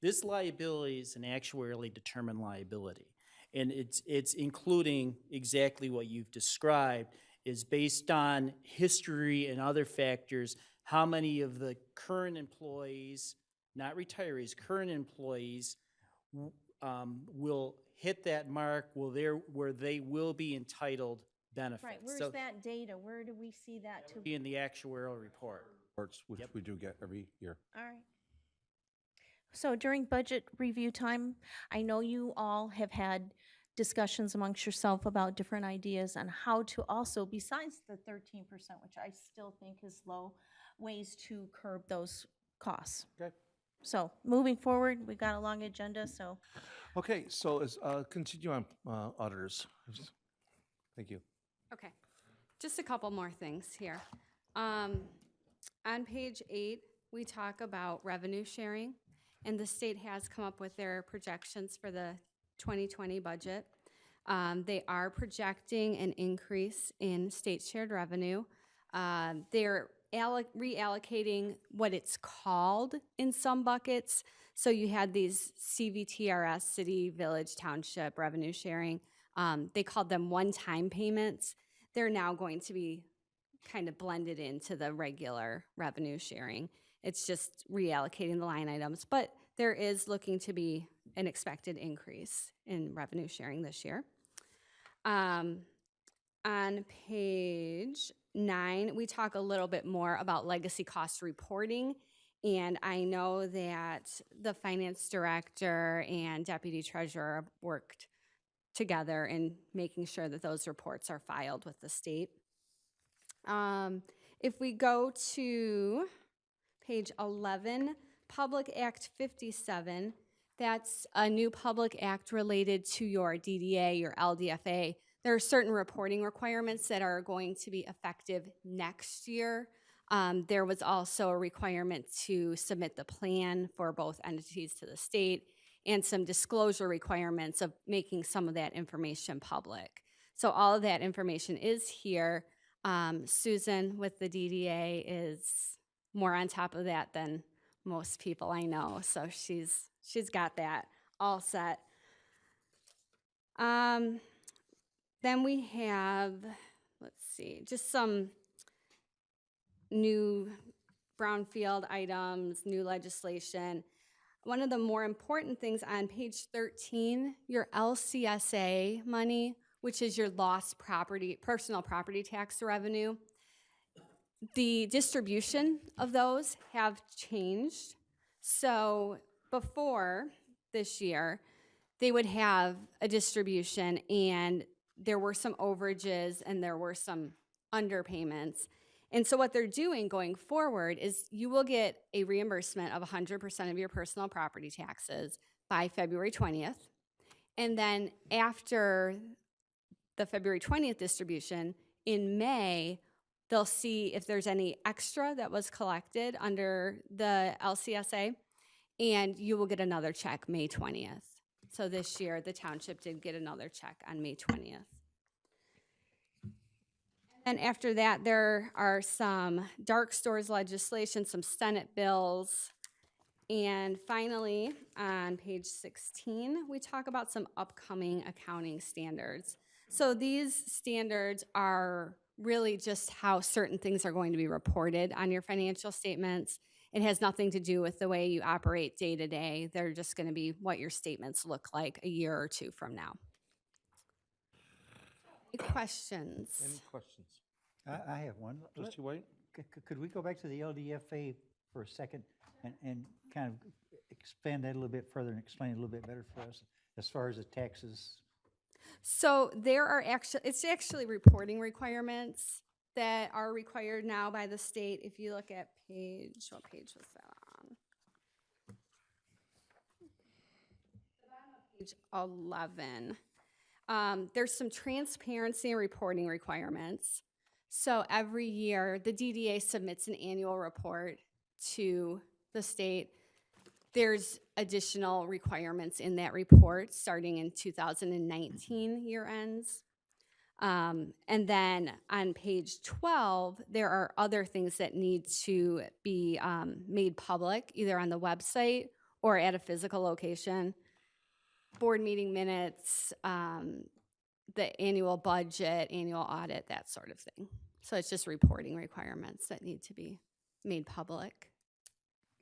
this liability is an actuarially determined liability. And it's including exactly what you've described, is based on history and other factors, how many of the current employees, not retirees, current employees will hit that mark where they will be entitled benefits. Right, where's So that data? Where do we see that to? be in the actuarial report. Reports, which we do get every year. All right. So during budget review time, I know you all have had discussions amongst yourself about different ideas on how to also, besides the 13%, which I still think is low, ways to curb those costs. Okay. So moving forward, we've got a long agenda, so. Okay, so continue on, auditors. Thank you. Okay, just a couple more things here. On page 8, we talk about revenue sharing, and the state has come up with their projections for the 2020 budget. They are projecting an increase in state shared revenue. They're reallocating what it's called in some buckets. So you had these CVTRS, city, village, township revenue sharing. They called them one-time payments. They're now going to be kind of blended into the regular revenue sharing. It's just reallocating the line items, but there is looking to be an expected increase in revenue sharing this year. On page 9, we talk a little bit more about legacy cost reporting, and I know that the finance director and deputy treasurer have worked together in making sure that those reports are filed with the state. If we go to page 11, Public Act 57, that's a new public act related to your DDA, your LDFA. There are certain reporting requirements that are going to be effective next year. There was also a requirement to submit the plan for both entities to the state and some disclosure requirements of making some of that information public. So all of that information is here. Susan with the DDA is more on top of that than most people I know, so she's got that all set. Then we have, let's see, just some new brownfield items, new legislation. One of the more important things on page 13, your LCSA money, which is your lost property, personal property tax revenue. The distribution of those have changed. So before this year, they would have a distribution and there were some overages and there were some underpayments. And so what they're doing going forward is you will get a reimbursement of 100% of your personal property taxes by February 20th. And then after the February 20th distribution, in May, they'll see if there's any extra that was collected under the LCSA, and you will get another check May 20th. So this year, the township did get another check on May 20th. And after that, there are some dark stores legislation, some Senate bills. And finally, on page 16, we talk about some upcoming accounting standards. So these standards are really just how certain things are going to be reported on your financial statements. It has nothing to do with the way you operate day to day. They're just going to be what your statements look like a year or two from now. Any questions? Any questions? I have one. Trustee White? Could we go back to the LDFA for a second and kind of expand that a little bit further and explain it a little bit better for us as far as the taxes? So there are it's actually reporting requirements that are required now by the state. If you look at what page was that on? Page 11. there's some transparency and reporting requirements. So every year, the DDA submits an annual report to the state. There's additional requirements in that report starting in 2019 year ends. And then on page 12, there are other things that need to be made public, either on the website or at a physical location. Board meeting minutes, the annual budget, annual audit, that sort of thing. So it's just reporting requirements that need to be made public.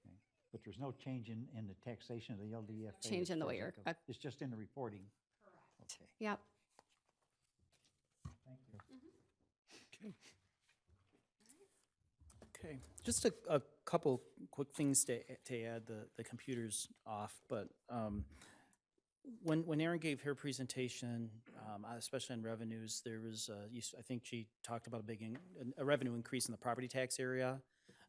Okay. But there's no change in the taxation of the LDFA? Change as in the far way as you're, that goes? It's just in the reporting? Correct. Okay, yep. thank you. Okay, just a couple quick things to add. The computer's off, but when Erin gave her presentation, especially on revenues, there was, I think she talked about a revenue increase in the property tax area.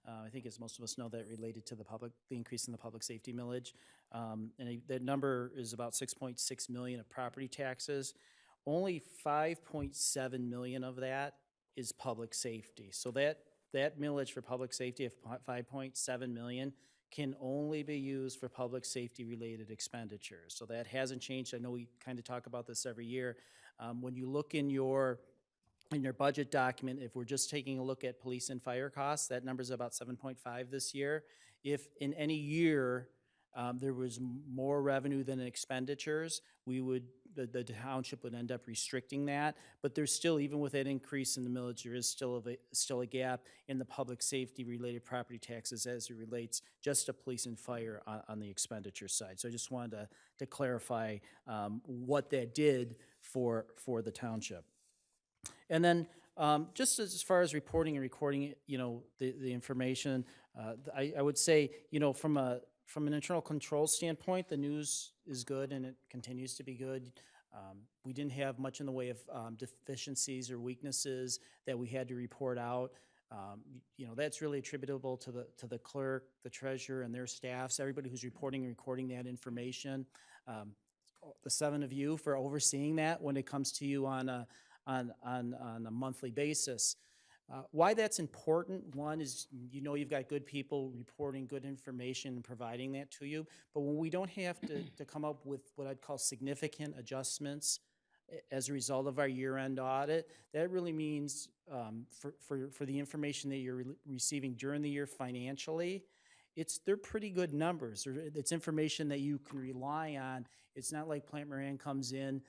I think as most of us know, that related to the increase in the public safety millage. And that number is about 6.6 million of property taxes. Only 5.7 million of that is public safety. So that millage for public safety of 5.7 million can only be used for public safety related expenditures. So that hasn't changed. I know we kind of talk about this every year. When you look in your budget document, if we're just taking a look at police and fire costs, that number is about 7.5 this year. If in any year there was more revenue than expenditures, the township would end up restricting that. But there's still, even with that increase in the millage, there is still a gap in the public safety related property taxes as it relates just to police and fire on the expenditure side. So I just wanted to clarify what that did for the township. And then just as far as reporting and recording, the information, I would say, from an internal control standpoint, the news is good and it continues to be good. We didn't have much in the way of deficiencies or weaknesses that we had to report out. That's really attributable to the clerk, the treasurer, and their staffs, everybody who's reporting and recording that information. The 7 of you for overseeing that when it comes to you on a monthly basis. Why that's important, one is, you've got good people reporting good information and providing that to you, but when we don't have to come up with what I'd call significant adjustments as a result of our year-end audit, that really means for the information that you're receiving during the year financially, they're pretty good numbers. It's information that you can rely on. It's not like Plant Moran comes in,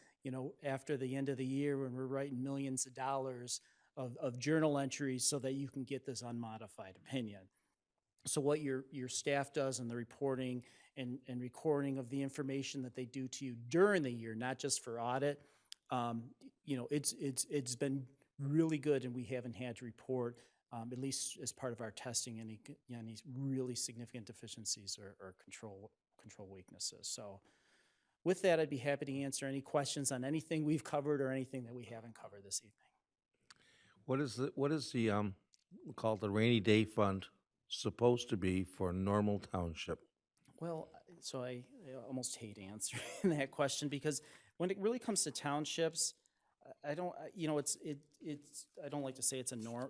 after the end of the year when we're writing millions of dollars of journal entries so that you can get this unmodified opinion. So what your staff does in the reporting and recording of the information that they do to you during the year, not just for audit, it's been really good, and we haven't had to report, at least as part of our testing, any really significant deficiencies or control weaknesses. So with that, I'd be happy to answer any questions on anything we've covered or anything that we haven't covered this evening. What is the we call it the rainy day fund supposed to be for Normal Township? Well, so I almost hate answering that question, because when it really comes to townships, I don't like to say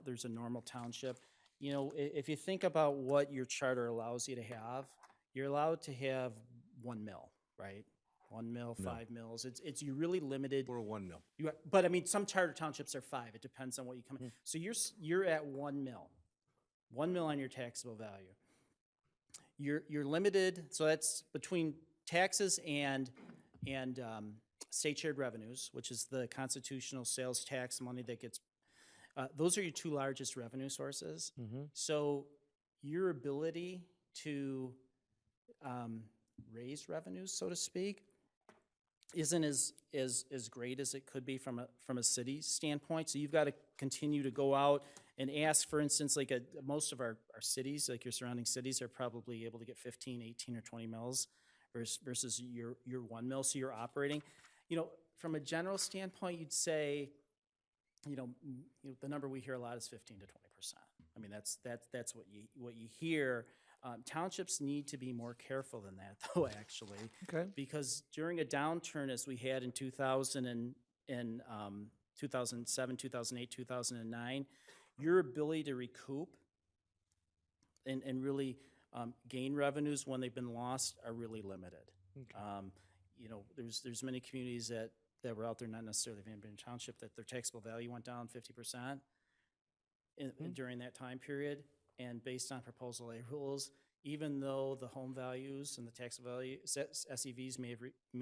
there's a normal township. If you think about what your charter allows you to have, you're allowed to have 1 mill, right? 1 mill, 5 mills. You're really limited. We're 1 mill. But I mean, some charter townships are 5. It depends on what you come in. So you're at 1 mill. 1 mill on your taxable value. You're limited. So that's between taxes and state shared revenues, which is the constitutional sales tax money that gets. Those are your 2 largest revenue sources. Mm-hmm. So your ability to raise revenues, so to speak, isn't as great as it could be from a city standpoint. So you've got to continue to go out and ask, for instance, like most of our cities, like your surrounding cities, are probably able to get 15, 18, or 20 mills versus your 1 mill. So you're operating, from a general standpoint, you'd say, the number we hear a lot is 15 to 20%. I mean, that's what you hear. Townships need to be more careful than that, though, actually. Okay. Because during a downturn, as we had in 2008 in 2007, 2008, 2009, your ability to recoup and really gain revenues when they've been lost are really limited. You know, there's many communities that were out there, not necessarily Van Buren Township, that their taxable value went down 50% during that time period. And based on Proposal A rules, even though the home values and the taxable value, SEVs may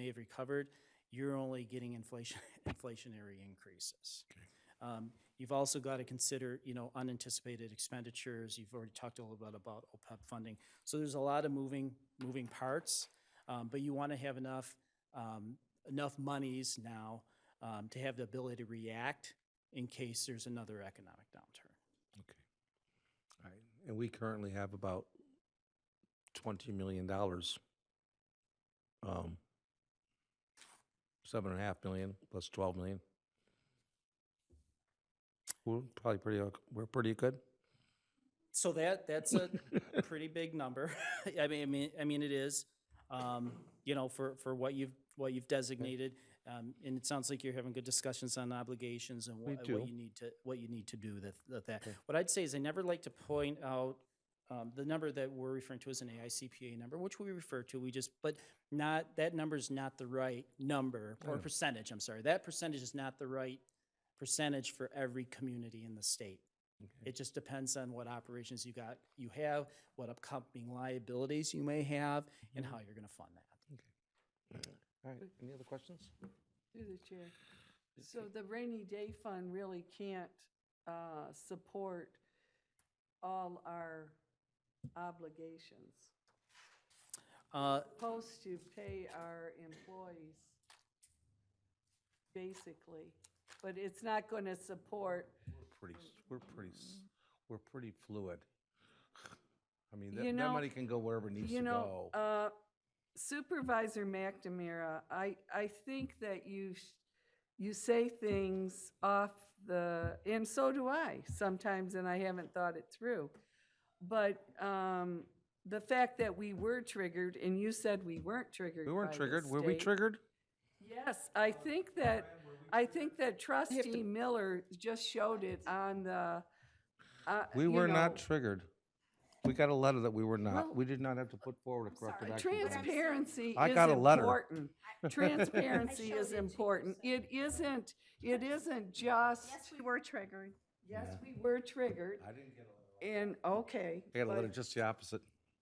have recovered, you're only getting inflationary increases. You've also got to consider, you know, unanticipated expenditures. You've already talked a little bit about OPEB funding. So there's a lot of moving parts, but you want to have enough monies now to have the ability to react in case there's another economic downturn. Okay. All right. And we currently have about $20 million. 7.5 million plus 12 million. We're probably we're pretty good. So that's a pretty big number. I mean it is, you know, for what you've designated, and it sounds like you're having good discussions on obligations and what you need to do with that. What I'd say is I never like to point out the number that we're referring to as an AICPA number, which we refer to. But that number is not the right number or percentage. I'm sorry, that percentage is not the right percentage for every community in the state. It just depends on what operations you have, what upcoming liabilities you may have, and how you're going to fund that. All right. Any other questions? Through the chair. So the rainy day fund really can't support all our obligations. Supposed to pay our employees, basically, but it's not going to support. We're pretty fluid. I mean, You that know- money can go wherever it needs You to know, go. Supervisor McNamara, I think that you say things off and so do I sometimes, and I haven't thought it through. But the fact that we were triggered, and you said we weren't triggered. We weren't by the triggered. Were we state. triggered? Yes, I think that Trustee Miller just showed it on the. We you were not know, triggered. We got a letter that we were not. Well- we did not have to put forward a corrective action plan. Transparency I is got a letter. important. Transparency is important. It isn't just, Yes, we were triggered. yes, we were triggered, I didn't get a letter. and okay. I got a letter but- just the opposite.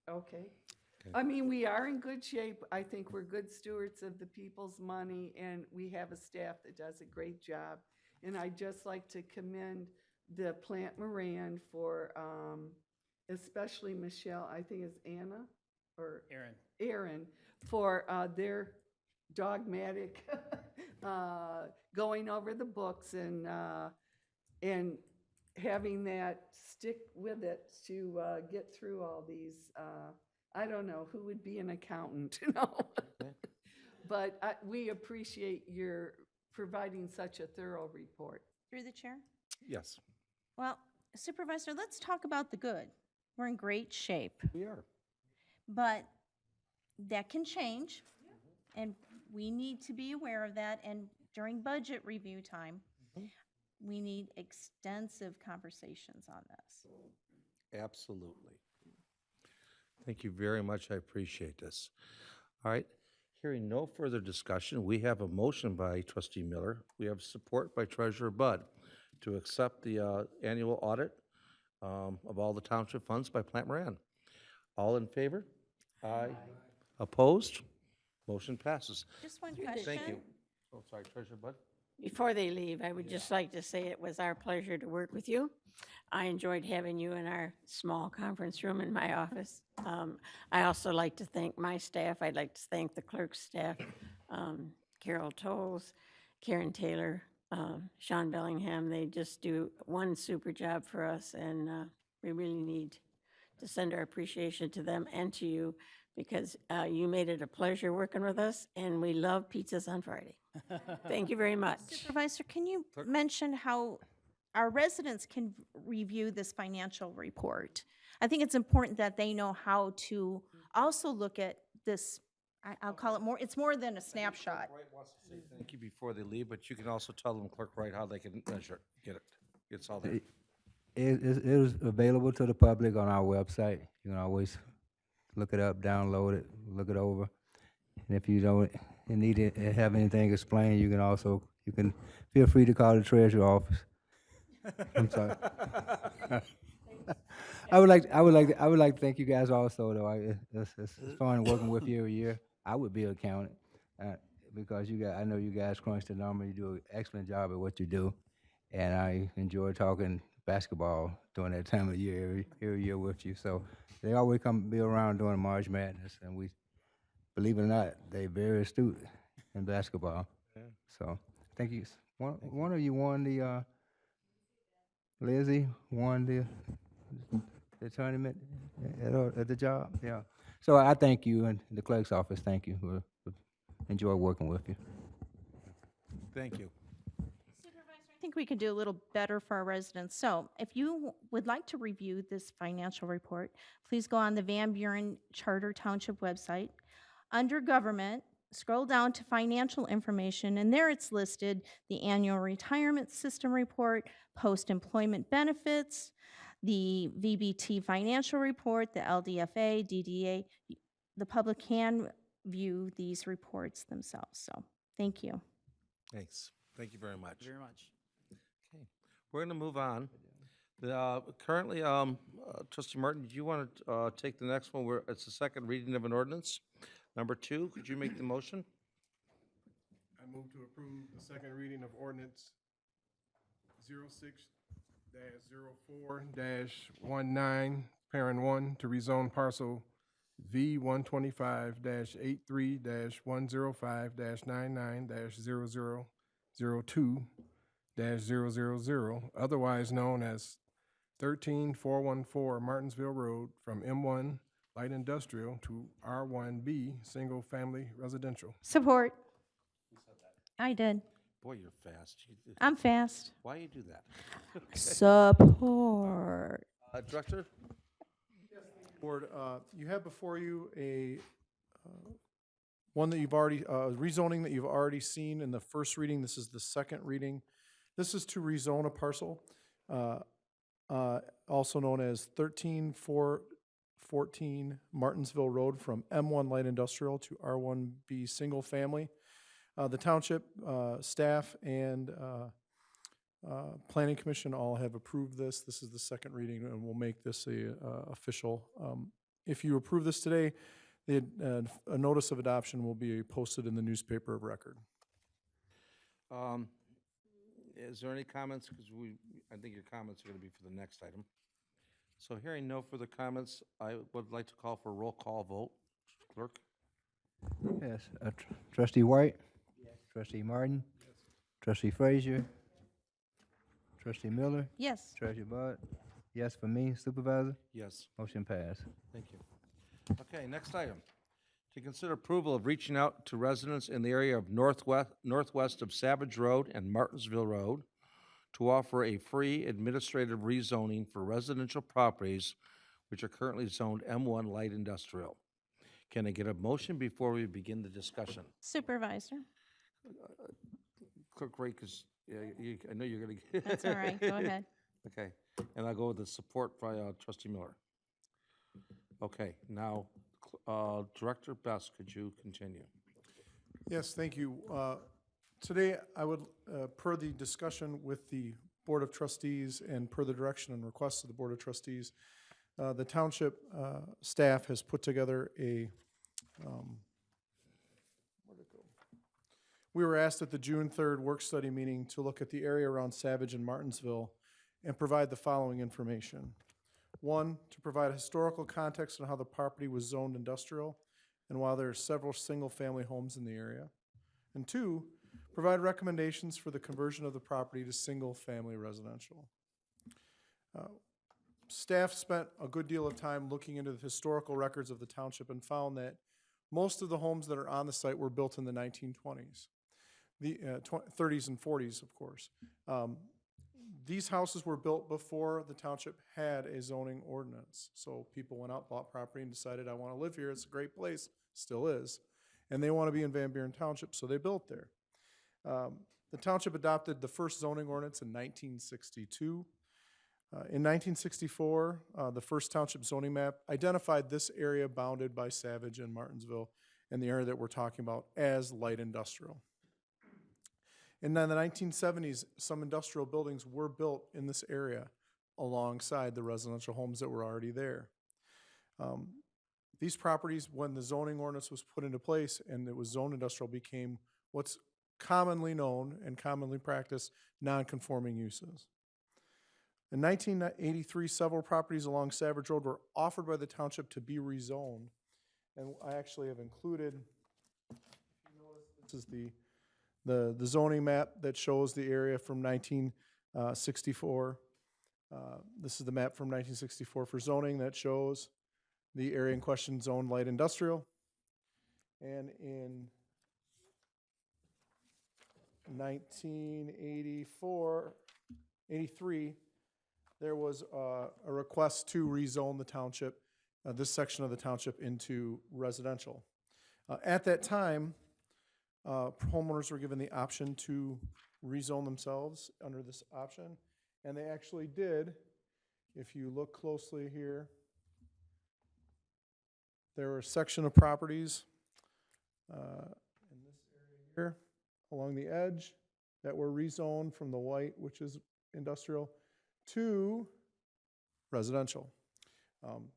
Okay. Okay. I mean, we are in good shape. I think we're good stewards of the people's money, and we have a staff that does a great job. And I'd just like to commend the Plant Moran for, especially Michelle, I think it's Anna, or Aaron, for their dogmatic going over the books and having that stick with it to get through all these. I don't know who would be an accountant, you know. But we appreciate your providing such a thorough report. Through the chair? Yes, Well, Supervisor, let's talk about the good. We're in great shape, we are. but that can change, and we need to be aware of that. And during budget review time, we need extensive conversations on this. Absolutely. Thank you very much. I appreciate this. All right. Hearing no further discussion, we have a motion by Trustee Miller. We have support by Treasurer Bud to accept the annual audit of all the township funds by Plant Moran. All in favor? Aye. Opposed? Motion passes. Just one question. Thank you. Oh, sorry, Treasurer Bud? Before they leave, I would just like to say it was our pleasure to work with you. I enjoyed having you in our small conference room in my office. I also like to thank my staff. I'd like to thank the clerk's staff, Carol Tolles, Karen Taylor, Sean Bellingham. They just do one super job for us, and we really need to send our appreciation to them and to you, because you made it a pleasure working with us, and we love pizzas on Friday. Thank you very much. Supervisor, can you mention how our residents can review this financial report? I think it's important that they know how to also look at this I'll call it more, it's more than a snapshot. Wright wants to say thank you before they leave, but you can also tell them, Clerk Wright, how they can measure it, get it. It's all there. It is available to the public on our website. You can always look it up, download it, look it over. And if you don't need it, have anything explained, you can feel free to call the treasurer office. I'm sorry. I would like to thank you guys also, though. It's fun working with you every year. I would be an accountant, because I know you guys crunch the number. You do an excellent job at what you do, and I enjoy talking basketball during that time of year every year with you. So they always be around during March Madness, and we, believe it or not, they're very astute in basketball. Yeah. So thank you. One of you won the. Lizzie won the tournament at the job. Yeah. So I thank you, and the clerk's office thank you. We enjoy working with you. Thank you. I think we could do a little better for our residents. So if you would like to review this financial report, please go on the Van Buren Charter Township website. Under Government, scroll down to Financial Information, and there it's listed, the Annual Retirement System Report, Post-Employment Benefits, the VBT Financial Report, the LDFA, DDA. The public can view these reports themselves, so thank you. Thanks. Thank you very much. Very much. Okay, we're going to move on. Currently, Trustee Martin, do you want to take the next one? It's the second reading of an ordinance. Number 2, could you make the motion? I move to approve the second reading of ordinance 06-04-19, parent 1, to rezone parcel V125-83-105-99-0002-000, otherwise known as 13414 Martinsville Road, from M1 Light Industrial to R1B Single Family Residential. Support. I did. Boy, you're fast. I'm fast. Why you do that? Support. Director? Board, you have before you one that you've already, rezoning that you've already seen in the first reading. This is the second reading. This is to rezone a parcel, also known as 13414 Martinsville Road, from M1 Light Industrial to R1B Single Family. The township staff and Planning Commission all have approved this. This is the second reading, and we'll make this official. If you approve this today, a notice of adoption will be posted in the newspaper of record. Is there any comments? Because I think your comments are going to be for the next item. So hearing no further comments, I would like to call for a roll call vote. Clerk? Yes. Trustee White? Yes. Trustee Martin? Yes. Trustee Frazier? Trustee Miller? Yes. Treasurer Bud? Yes for me. Supervisor? Yes. Motion passed. Thank you. Okay, next item. To consider approval of reaching out to residents in the area of northwest of Savage Road and Martinsville Road to offer a free administrative rezoning for residential properties which are currently zoned M1 Light Industrial. Can I get a motion before we begin the discussion? Supervisor. Clerk Wright, because I know you're going to. That's all right. Go ahead. Okay, and I'll go with the support by Trustee Miller. Okay, now, Director Best, could you continue? Yes, thank you. Today, I would, per the discussion with the Board of Trustees and per the direction and request of the Board of Trustees, the township staff has put together a, where'd it go? We were asked at the June 3rd work study meeting to look at the area around Savage and Martinsville and provide the following information. 1, to provide historical context on how the property was zoned industrial and why there are several single-family homes in the area. And 2, provide recommendations for the conversion of the property to single-family residential. Staff spent a good deal of time looking into the historical records of the township and found that most of the homes that are on the site were built in the 1920s, the 30s and 40s, of course. These houses were built before the township had a zoning ordinance. So people went out, bought property, and decided, I want to live here, it's a great place, still is. and they want to be in Van Buren Township, so they built there. The township adopted the first zoning ordinance in 1962. In 1964, the first township zoning map identified this area bounded by Savage and Martinsville and the area that we're talking about as light industrial. And then in the 1970s, some industrial buildings were built in this area alongside the residential homes that were already there. These properties, when the zoning ordinance was put into place and it was zoned industrial, became what's commonly known and commonly practiced non-conforming uses. In 1983, several properties along Savage Road were offered by the township to be rezoned. And I actually have included, this is the zoning map that shows the area from 1964. This is the map from 1964 for zoning that shows the area in question zoned light industrial. And in 1983, there was a request to rezone the township, this section of the township, into residential. At that time, homeowners were given the option to rezone themselves under this option, and they actually did. If you look closely here, there were a section of properties in this area here along the edge that were rezoned from the white, which is industrial, to residential. And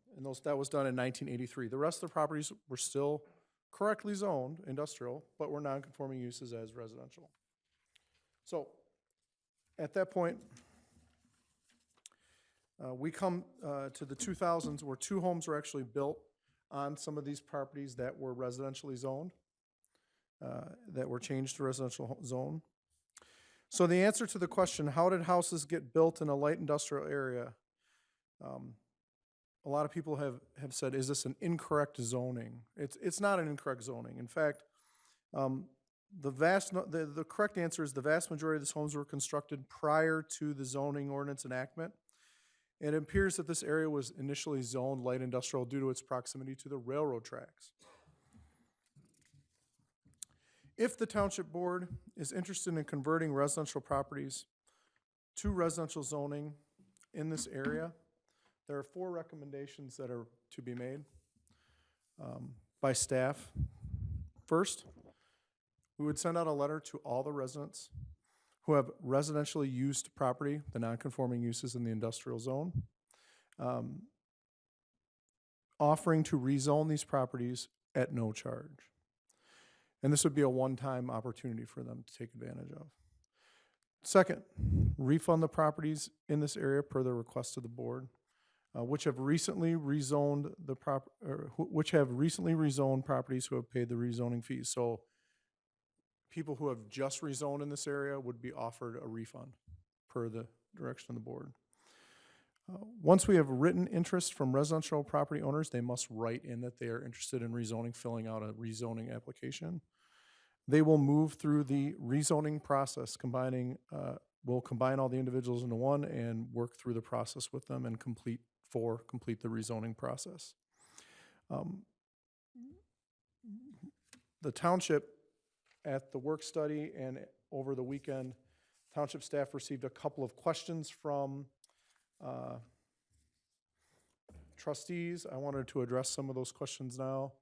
that was done in 1983. The rest of the properties were still correctly zoned industrial, but were non-conforming uses as residential. So at that point, we come to the 2000s where 2 homes were actually built on some of these properties that were residentially zoned, that were changed to residential zone. So the answer to the question, how did houses get built in a light industrial area? A lot of people have said, is this an incorrect zoning? It's not an incorrect zoning. In fact, the correct answer is the vast majority of these homes were constructed prior to the zoning ordinance enactment. It appears that this area was initially zoned light industrial due to its proximity to the railroad tracks. If the township board is interested in converting residential properties to residential zoning in this area, there are 4 recommendations that are to be made by staff. First, we would send out a letter to all the residents who have residentially used property, the non-conforming uses in the industrial zone, offering to rezone these properties at no charge. And this would be a one-time opportunity for them to take advantage of. Second, refund the properties in this area per the request of the board, which have recently rezoned properties who have paid the rezoning fees. So people who have just rezoned in this area would be offered a refund per the direction of the board. Once we have written interest from residential property owners, they must write in that they are interested in rezoning, filling out a rezoning application. They will move through the rezoning process, we'll combine all the individuals into one and work through the process with them and complete the rezoning process. The township, at the work study and over the weekend, township staff received a couple of questions from trustees. I wanted to address some of those questions now.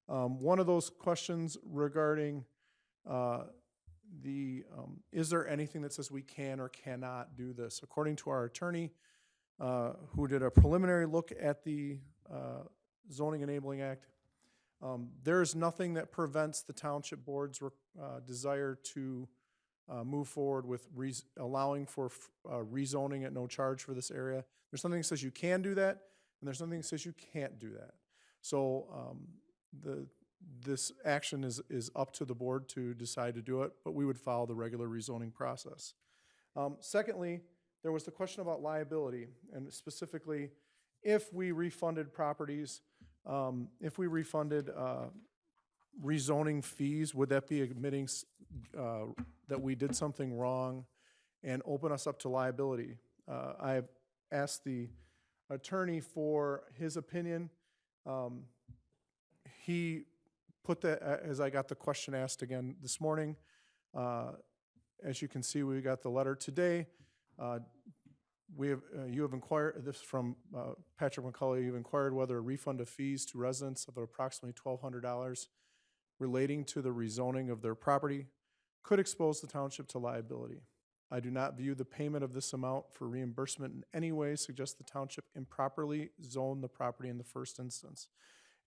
One of those questions regarding is there anything that says we can or cannot do this? According to our attorney, who did a preliminary look at the Zoning Enabling Act, there is nothing that prevents the township board's desire to move forward with allowing for rezoning at no charge for this area. There's something that says you can do that, and there's something that says you can't do that. So this action is up to the board to decide to do it, but we would follow the regular rezoning process. Secondly, there was the question about liability, and specifically, if we refunded properties, if we refunded rezoning fees, would that be admitting that we did something wrong and open us up to liability? I have asked the attorney for his opinion. He put that, as I got the question asked again this morning, as you can see, we got the letter today. We have, you have inquired, this is from Patrick McCullough, you've inquired whether a refund of fees to residents of approximately $1,200 relating to the rezoning of their property could expose the township to liability. I do not view the payment of this amount for reimbursement in any way suggests the township improperly zoned the property in the first instance.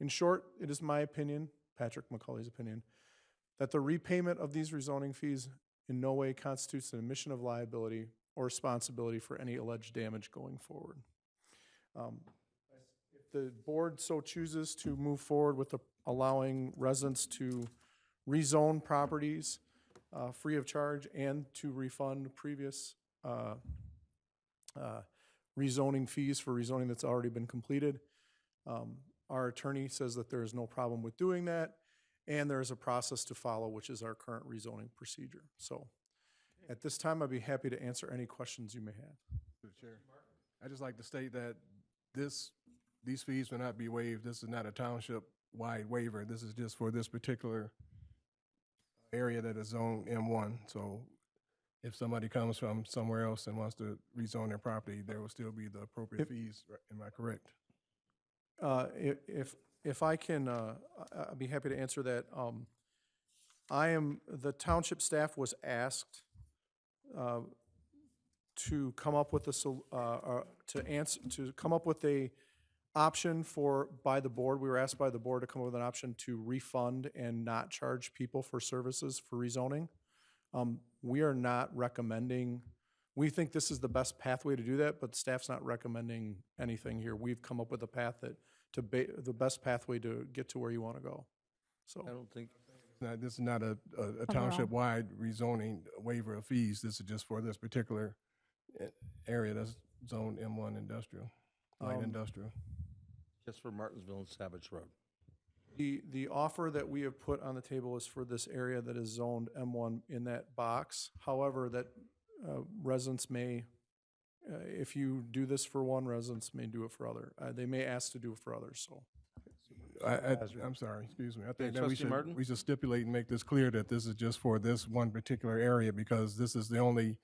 In short, it is my opinion, Patrick McCullough's opinion, that the repayment of these rezoning fees in no way constitutes an admission of liability or responsibility for any alleged damage going forward. If the board so chooses to move forward with allowing residents to rezone properties free of charge and to refund previous rezoning fees for rezoning that's already been completed, our attorney says that there is no problem with doing that, and there is a process to follow, which is our current rezoning procedure. So at this time, I'd be happy to answer any questions you may have. Through the chair. I'd just like to state that these fees will not be waived. This is not a township-wide waiver. This is just for this particular area that is zoned M1. So if somebody comes from somewhere else and wants to rezone their property, there will still be the appropriate fees. Am I correct? If I can, I'd be happy to answer that. The township staff was asked to come up with to come up with a option by the board. We were asked by the board to come up with an option to refund and not charge people for services for rezoning. We are not recommending, we think this is the best pathway to do that, but staff's not recommending anything here. We've come up with a path the best pathway to get to where you want to go. So I don't think, This is not a township-wide rezoning waiver of fees. This is just for this particular area that's zoned M1 industrial, light industrial. just for Martinsville and Savage Road. The offer that we have put on the table is for this area that is zoned M1 in that box. However, that residents may, if you do this for one, residents may do it for other. They may ask to do it for others, so. I'm sorry, excuse me. I think that Trustee Martin? we should stipulate and make this clear that this is just for this one particular area because this is the only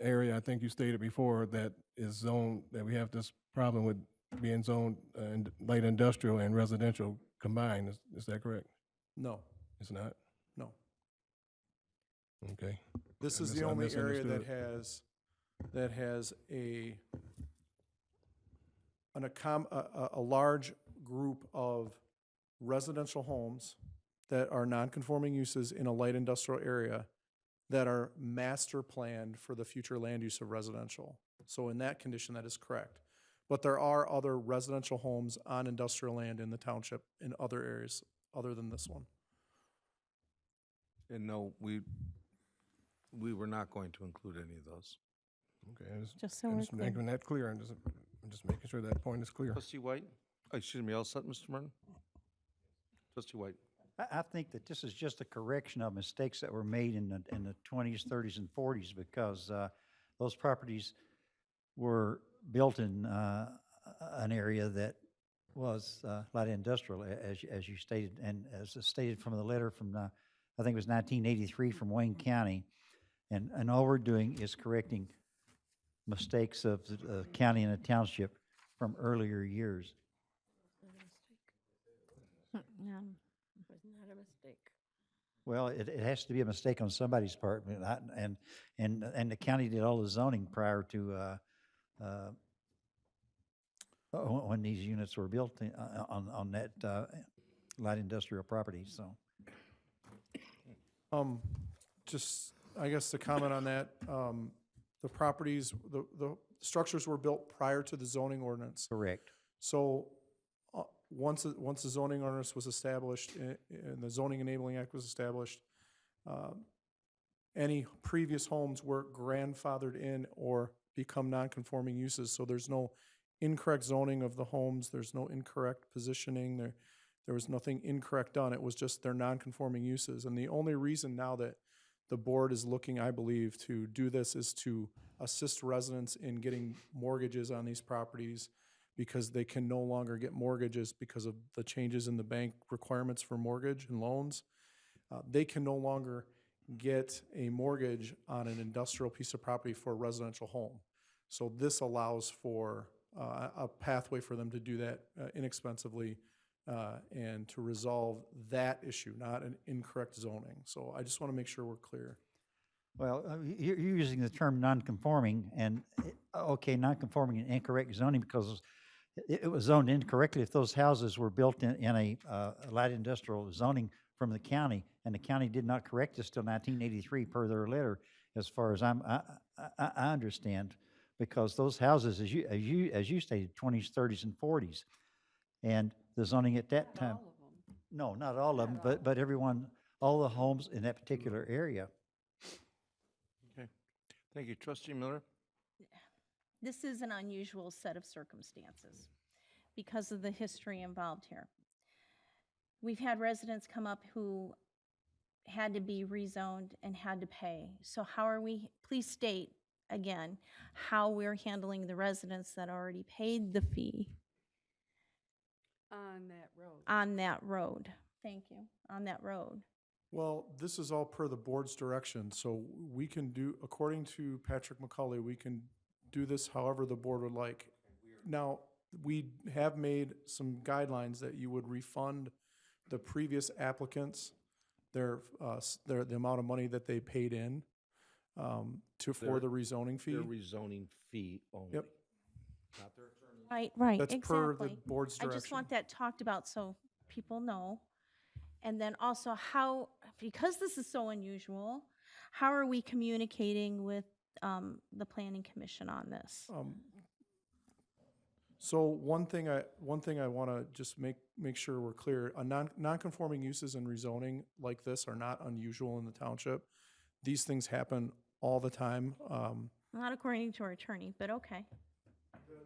area, I think you stated before, that is zoned, that we have this problem with being zoned light industrial and residential combined. Is that correct? No, It's not? no. Okay. This I is the only area that misunderstood. has a large group of residential homes that are non-conforming uses in a light industrial area that are master planned for the future land use of residential. So in that condition, that is correct. But there are other residential homes on industrial land in the township in other areas other than this one. And no, we were not going to include any of those. Okay. Just so I'm we're just clear. making that clear. I'm just making sure that point is clear. Trustee White? Excuse me, all set, Mr. Martin? Trustee White? I think that this is just a correction of mistakes that were made in the 20s, 30s, and 40s because those properties were built in an area that was light industrial, as you stated, and as stated from the letter from, I think it was 1983 from Wayne County. And all we're doing is correcting mistakes of the county and the township from earlier years. Was not a mistake. Well, it has to be a mistake on somebody's part, and the county did all the zoning prior to when these units were built on that light industrial property, so. Just, I guess to comment on that, the properties, the structures were built prior to the zoning ordinance. Correct. So, once the zoning ordinance was established and the Zoning Enabling Act was established, any previous homes were grandfathered in or become non-conforming uses. So there's no incorrect zoning of the homes. There's no incorrect positioning. There was nothing incorrect done. It was just their non-conforming uses. And the only reason now that the board is looking, I believe, to do this is to assist residents in getting mortgages on these properties because they can no longer get mortgages because of the changes in the bank requirements for mortgage and loans. They can no longer get a mortgage on an industrial piece of property for a residential home. So this allows for a pathway for them to do that inexpensively and to resolve that issue, not an incorrect zoning. So I just want to make sure we're clear. Well, you're using the term non-conforming, and, okay, non-conforming and incorrect zoning because it was zoned incorrectly if those houses were built in a light industrial zoning from the county, and the county did not correct this till 1983 per their letter, as far as I understand, because those houses, as you stated, 20s, 30s, and 40s, and the zoning at that time. All of them. No, not all of them, but everyone, all the homes in that particular area. Okay, thank you. Trustee Miller? This is an unusual set of circumstances because of the history involved here. We've had residents come up who had to be rezoned and had to pay. So how are we, please state again, how we're handling the residents that already paid the fee On that road. on that road. Thank you, on that road. Well, this is all per the board's direction, so we can do, according to Patrick McCauley, we can do this however the board would like. Now, we have made some guidelines that you would refund the previous applicants the amount of money that they paid in for the rezoning fee. Their rezoning fee only. Yep. Not their attorney. Right, That's exactly. per the board's I direction. just want that talked about so people know. And then also how, because this is so unusual, how are we communicating with the planning commission on this? So one thing I want to just make sure we're clear, non-conforming uses and rezoning like this are not unusual in the township. These things happen all the time. Not according to our attorney, but okay.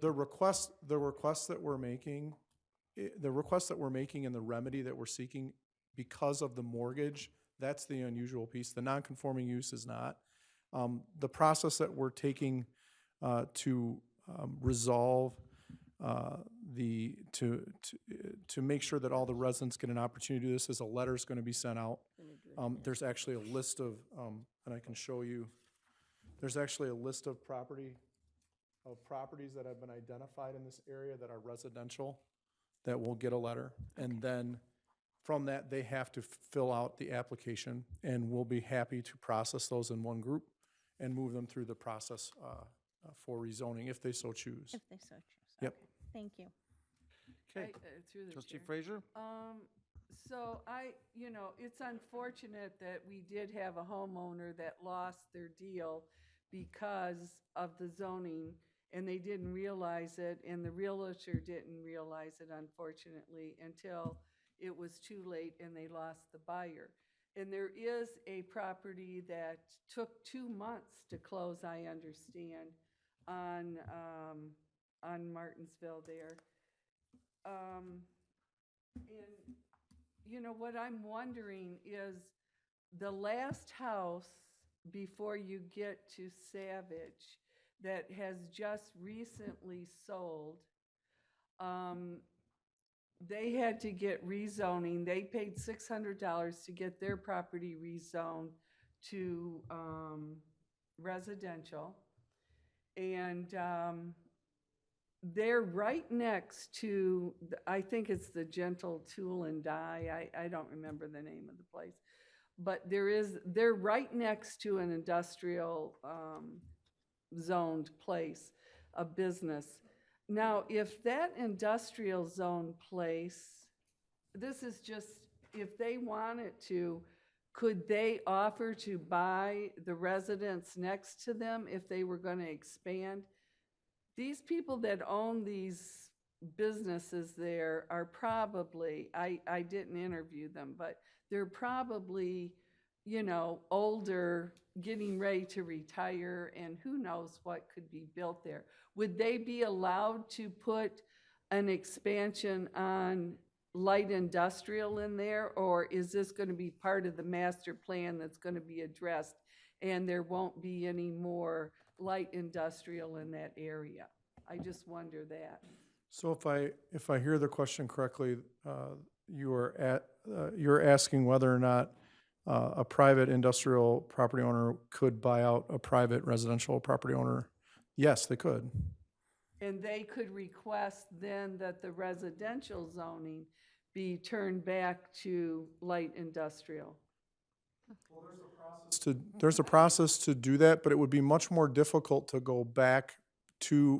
The requests that we're making, and the remedy that we're seeking because of the mortgage, that's the unusual piece. The non-conforming use is not. The process that we're taking to resolve to make sure that all the residents get an opportunity to do this is a letter's going to be sent out. There's actually a list of, and I can show you, there's actually a list of properties that have been identified in this area that are residential that will get a letter. And then from that, they have to fill out the application, and we'll be happy to process those in one group and move them through the process for rezoning if they so choose. If they so choose. Yep. Okay, thank you. Okay, Through the trustee chair. Frazier? So it's unfortunate that we did have a homeowner that lost their deal because of the zoning, and they didn't realize it, and the realtor didn't realize it, unfortunately, until it was too late and they lost the buyer. And there is a property that took 2 months to close, I understand, on Martinsville there. And, what I'm wondering is the last house before you get to Savage that has just recently sold, they had to get rezoning. They paid $600 to get their property rezoned to residential. And they're right next to, I think it's the Gentle Tool and Die. I don't remember the name of the place. But they're right next to an industrial zoned place, a business. Now, if that industrial zone place, this is just, if they wanted to, could they offer to buy the residents next to them if they were going to expand? These people that own these businesses there are probably, I didn't interview them, but they're probably, older, getting ready to retire, and who knows what could be built there. Would they be allowed to put an expansion on light industrial in there, or is this going to be part of the master plan that's going to be addressed and there won't be any more light industrial in that area? I just wonder that. So if I hear the question correctly, you're asking whether or not a private industrial property owner could buy out a private residential property owner? Yes, they could. And they could request then that the residential zoning be turned back to light industrial. There's a process to do that, but it would be much more difficult to go back to,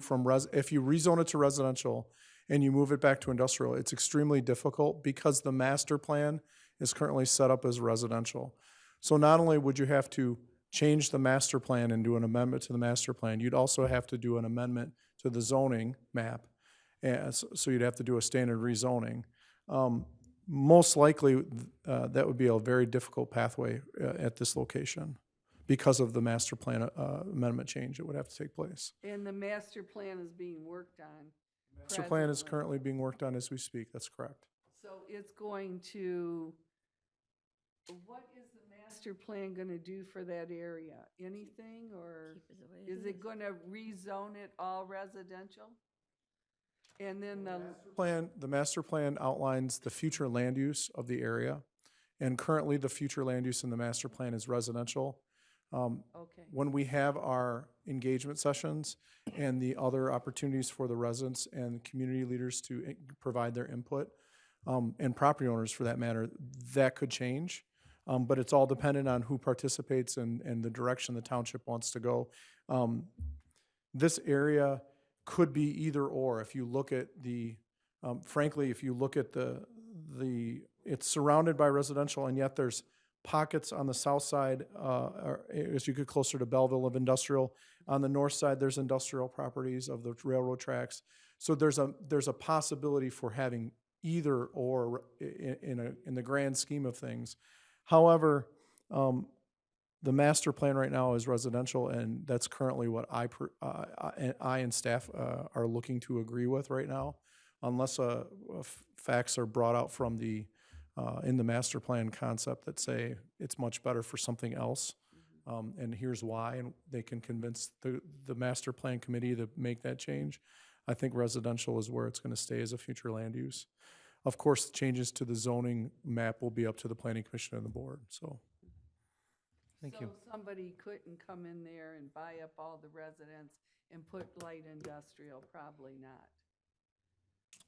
if you rezone it to residential and you move it back to industrial, it's extremely difficult because the master plan is currently set up as residential. So not only would you have to change the master plan and do an amendment to the master plan, you'd also have to do an amendment to the zoning map. And so you'd have to do a standard rezoning. Most likely, that would be a very difficult pathway at this location because of the master plan amendment change that would have to take place. And the master plan is being worked on. Master plan is presently. currently being worked on as we speak, that's correct. So it's going to, what is the master plan going to do for that area? Anything, or Keep it the way is it going to rezone it all residential? And then The master plan outlines the future land use of the area, and currently the future land use in the master plan is residential. okay. When we have our engagement sessions and the other opportunities for the residents and community leaders to provide their input, and property owners for that matter, that could change. But it's all dependent on who participates and the direction the township wants to go. This area could be either or. If you look at frankly, if you look at it's surrounded by residential, and yet there's pockets on the south side, as you get closer to Belleville, of industrial. On the north side, there's industrial properties of the railroad tracks. So there's a possibility for having either or in the grand scheme of things. However, the master plan right now is residential, and that's currently what I and staff are looking to agree with right now, unless facts are brought out from in the master plan concept that say it's much better for something else, and here's why, and they can convince the master plan committee to make that change. I think residential is where it's going to stay as a future land use. Of course, changes to the zoning map will be up to the planning commission and the board, so. Thank you. So somebody couldn't come in there and buy up all the residents and put light industrial, probably not.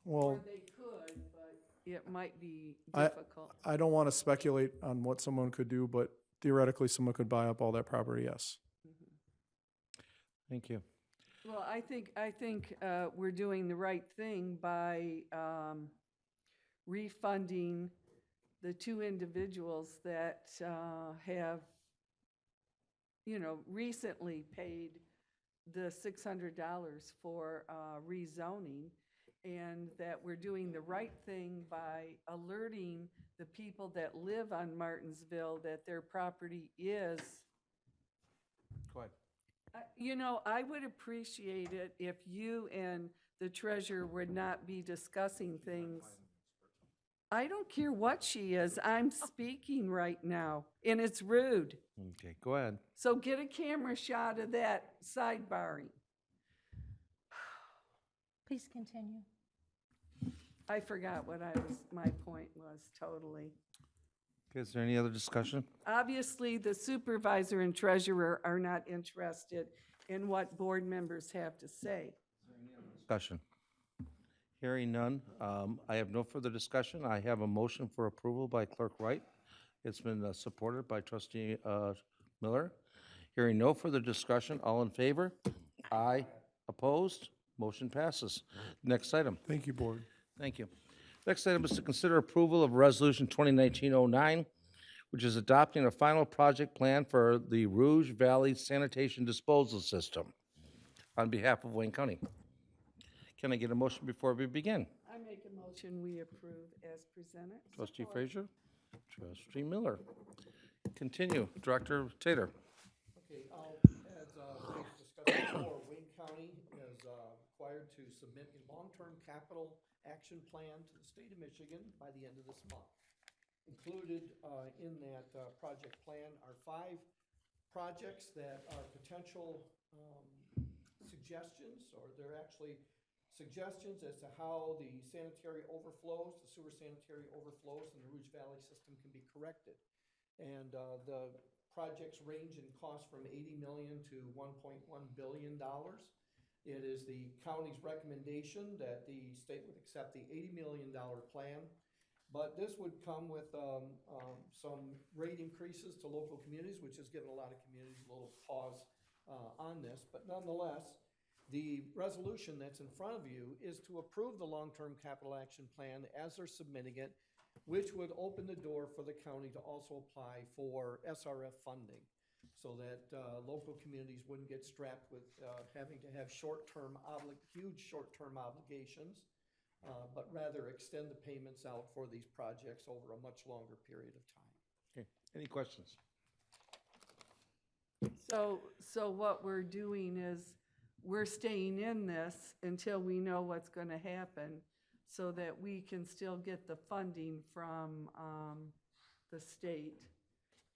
Well, Or they could, but it might be I- difficult. I don't want to speculate on what someone could do, but theoretically, someone could buy up all that property, yes. Thank you. Well, I think we're doing the right thing by refunding the two individuals that have, recently paid the $600 for rezoning, and that we're doing the right thing by alerting the people that live on Martinsville that their property is. Go ahead. I would appreciate it if you and the treasurer would not be discussing things. I don't care what she is, I'm speaking right now, and it's rude. Okay, go ahead. So get a camera shot of that sidebarring. Please continue. I forgot what my point was totally. Okay, is there any other discussion? Obviously, the supervisor and treasurer are not interested in what board members have to say. Discussion. Hearing none, I have no further discussion. I have a motion for approval by Clerk Wright. It's been supported by Trustee Miller. Hearing no further discussion, all in favor? Aye. Opposed? Motion passes. Next item. Thank you, board. Thank you. Next item is to consider approval of Resolution 2019-09, which is adopting a final project plan for the Rouge Valley Sanitation Disposal System on behalf of Wayne County. Can I get a motion before we begin? I make a motion we approve as presented. Trustee Frazier? Trustee Miller? Continue. Director Tater? Okay, as discussed before, Wayne County is required to submit a long-term capital action plan to the state of Michigan by the end of this month. Included in that project plan are 5 projects that are potential suggestions, or they're actually suggestions as to how the sanitary overflows, the sewer sanitary overflows in the Rouge Valley system can be corrected. And the projects range in cost from $80 million to $1.1 billion. It is the county's recommendation that the state would accept the $80 million plan. But this would come with some rate increases to local communities, which has given a lot of communities a little pause on this. But nonetheless, the resolution that's in front of you is to approve the long-term capital action plan as they're submitting it, which would open the door for the county to also apply for SRF funding, so that local communities wouldn't get strapped with having to have huge short-term obligations, but rather extend the payments out for these projects over a much longer period of time. Okay, any questions? So what we're doing is, we're staying in this until we know what's going to happen, so that we can still get the funding from the state.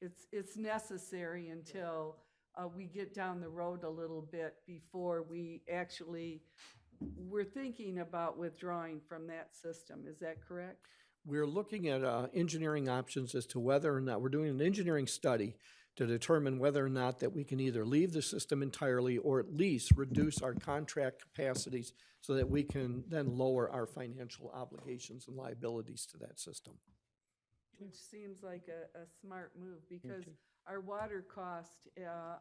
It's necessary until we get down the road a little bit before we're thinking about withdrawing from that system. Is that correct? We're looking at engineering options as to whether or not, we're doing an engineering study to determine whether or not that we can either leave the system entirely or at least reduce our contract capacities so that we can then lower our financial obligations and liabilities to that system. Which seems like a smart move, because our water cost,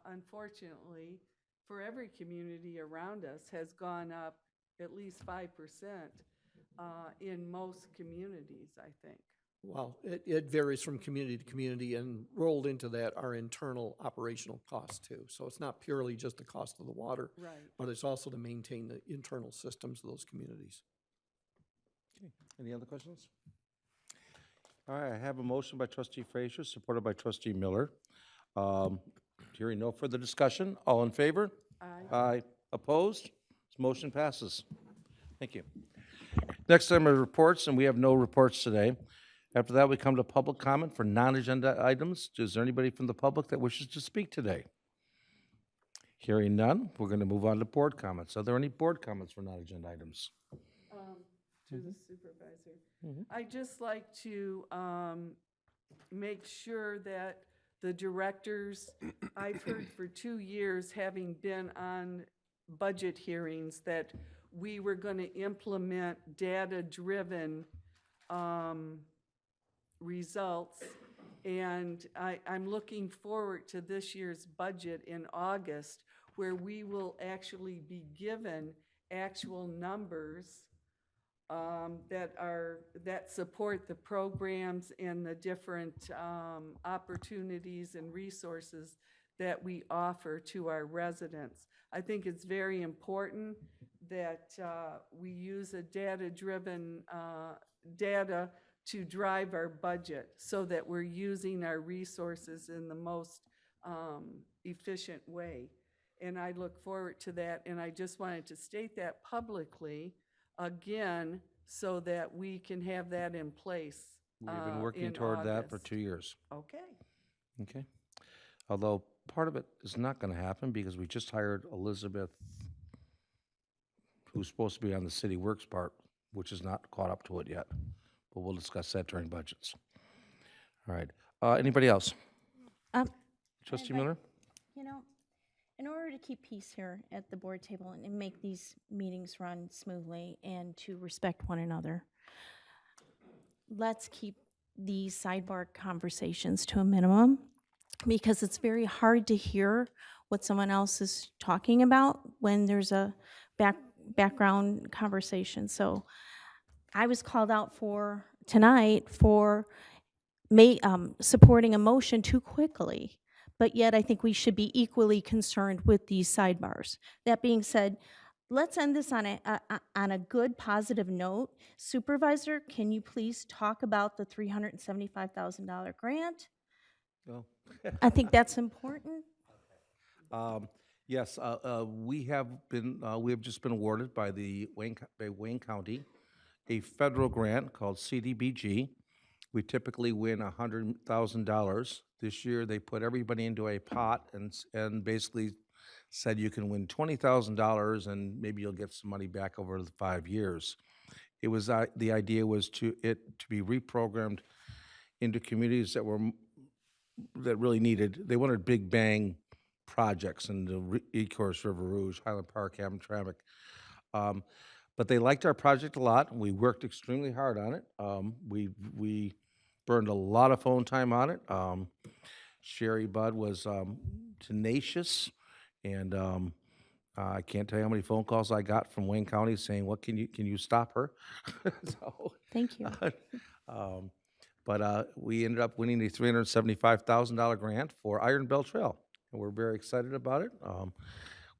unfortunately, for every community around us has gone up at least 5% in most communities, I think. Well, it varies from community to community, and rolled into that are internal operational costs too. So it's not purely just the cost of the water, Right. but it's also to maintain the internal systems of those communities. Okay, any other questions? All right, I have a motion by trustee Frazier, supported by trustee Miller. Hearing no further discussion, all in favor? Aye. Aye. Opposed? This motion passes. Thank you. Next item are reports, and we have no reports today. After that, we come to public comment for non-agenda items. Is there anybody from the public that wishes to speak today? Hearing none, we're going to move on to board comments. Are there any board comments for non-agenda items? To the supervisor. I'd just like to make sure that the directors, I've heard for 2 years, having been on budget hearings, that we were going to implement data-driven results. And I'm looking forward to this year's budget in August, where we will actually be given actual numbers that support the programs and the different opportunities and resources that we offer to our residents. I think it's very important that we use a data-driven data to drive our budget, so that we're using our resources in the most efficient way. And I look forward to that, and I just wanted to state that publicly again, so that we can have that in place We've been working in toward that for August. 2 years. Okay. Okay. Although part of it is not going to happen because we just hired Elizabeth, who's supposed to be on the city works part, which is not caught up to it yet. But we'll discuss that during budgets. All right. Anybody else? Trustee I'd like- Miller? You know, in order to keep peace here at the board table and make these meetings run smoothly and to respect one another, let's keep these sidebar conversations to a minimum, because it's very hard to hear what someone else is talking about when there's a background conversation. So I was called out for tonight for supporting a motion too quickly, but yet I think we should be equally concerned with these sidebars. That being said, let's end this on a good, positive note. Supervisor, can you please talk about the $375,000 grant? No. I think that's important. Yes, we have just been awarded by Wayne County a federal grant called CDBG. We typically win $100,000. This year, they put everybody into a pot and basically said you can win $20,000 and maybe you'll get some money back over the 5 years. It was, the idea was to be reprogrammed into communities that really needed, they wanted big bang projects in the Ecorse, River Rouge, Highland Park, Hamtramck. But they liked our project a lot. We worked extremely hard on it. We burned a lot of phone time on it. Sherry Budd was tenacious, and I can't tell you how many phone calls I got from Wayne County saying, "What can you stop her?" So, Thank you. but we ended up winning the $375,000 grant for Iron Bell Trail, and we're very excited about it.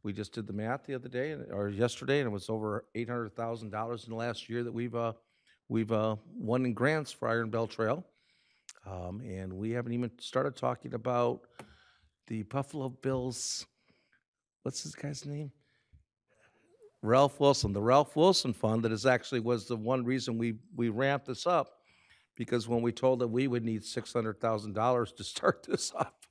We just did the math the other day, or yesterday, and it was over $800,000 in the last year that we've won in grants for Iron Bell Trail. And we haven't even started talking about the Buffalo Bills, what's this guy's name? Ralph Wilson, the Ralph Wilson Fund that was the one reason we ramped this up, because when we told them we would need $600,000 to start this up,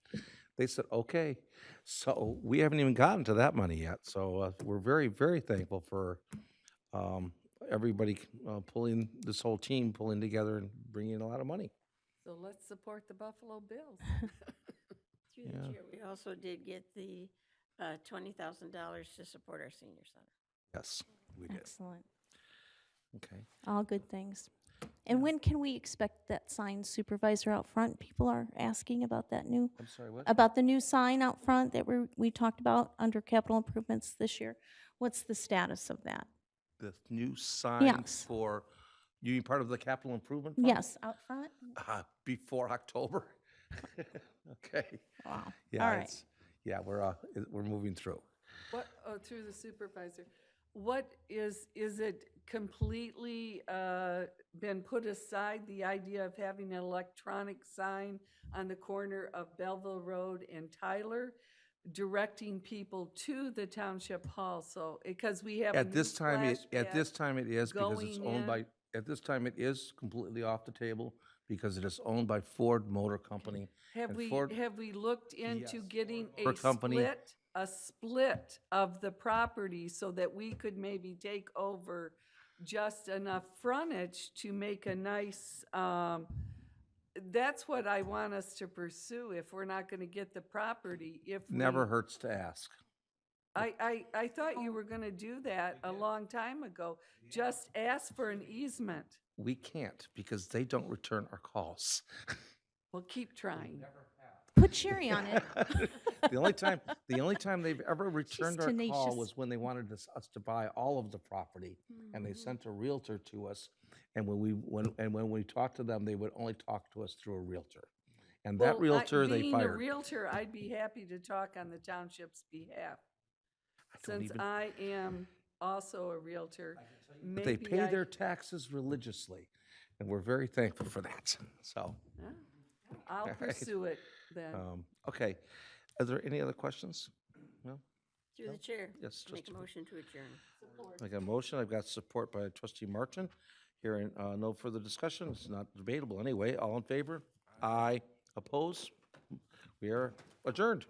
they said, okay. So we haven't even gotten to that money yet. So we're very, very thankful for everybody this whole team pulling together and bringing in a lot of money. So let's support the Buffalo Bills. Through the chair, we also did get the $20,000 to support our senior center. Yes, we did. Excellent. Okay. All good things. And when can we expect that sign, Supervisor, out front? People are asking about that new, I'm sorry, what? about the new sign out front that we talked about under capital improvements this year. What's the status of that? The new sign Yes. for, you mean part of the capital improvement fund? Yes, out front? Before October. Okay. Wow. Yeah, All right. we're moving through. What, through the supervisor, what is it completely been put aside, the idea of having an electronic sign on the corner of Belleville Road and Tyler, directing people to the township hall? So, because we have a At new this time, it is, because it's going owned by, in. at this time, it is completely off the table because it is owned by Ford Motor Company. Have and we, Ford- have we looked into Yes, getting Motor Company. a split of the property so that we could maybe take over just enough frontage to make a nice, that's what I want us to pursue if we're not gonna get the property, Never hurts to ask. I thought you were gonna do that a long time ago. Just ask for an easement. We can't because they don't return our calls. Well, keep trying. Put Sherry on it. The only time they've ever returned our call tenacious. was when they wanted us to buy all of the property, and they sent a realtor to us. And when we talked to them, they would only talk to us through a realtor. And that Well, realtor they Being a fired. realtor, I'd be happy to talk on the township's behalf. don't Since even- I am also a realtor, But they maybe pay I. their taxes religiously, and we're very thankful for that. So, Yeah. I'll right. pursue it then. okay. Are there any other questions? No? Through the chair. Yes, Make a trustee. motion to adjourn. I got a motion. I've got support by trustee Martin. Hearing no further discussion. It's not debatable anyway. All in favor? Aye. Oppose? We are adjourned.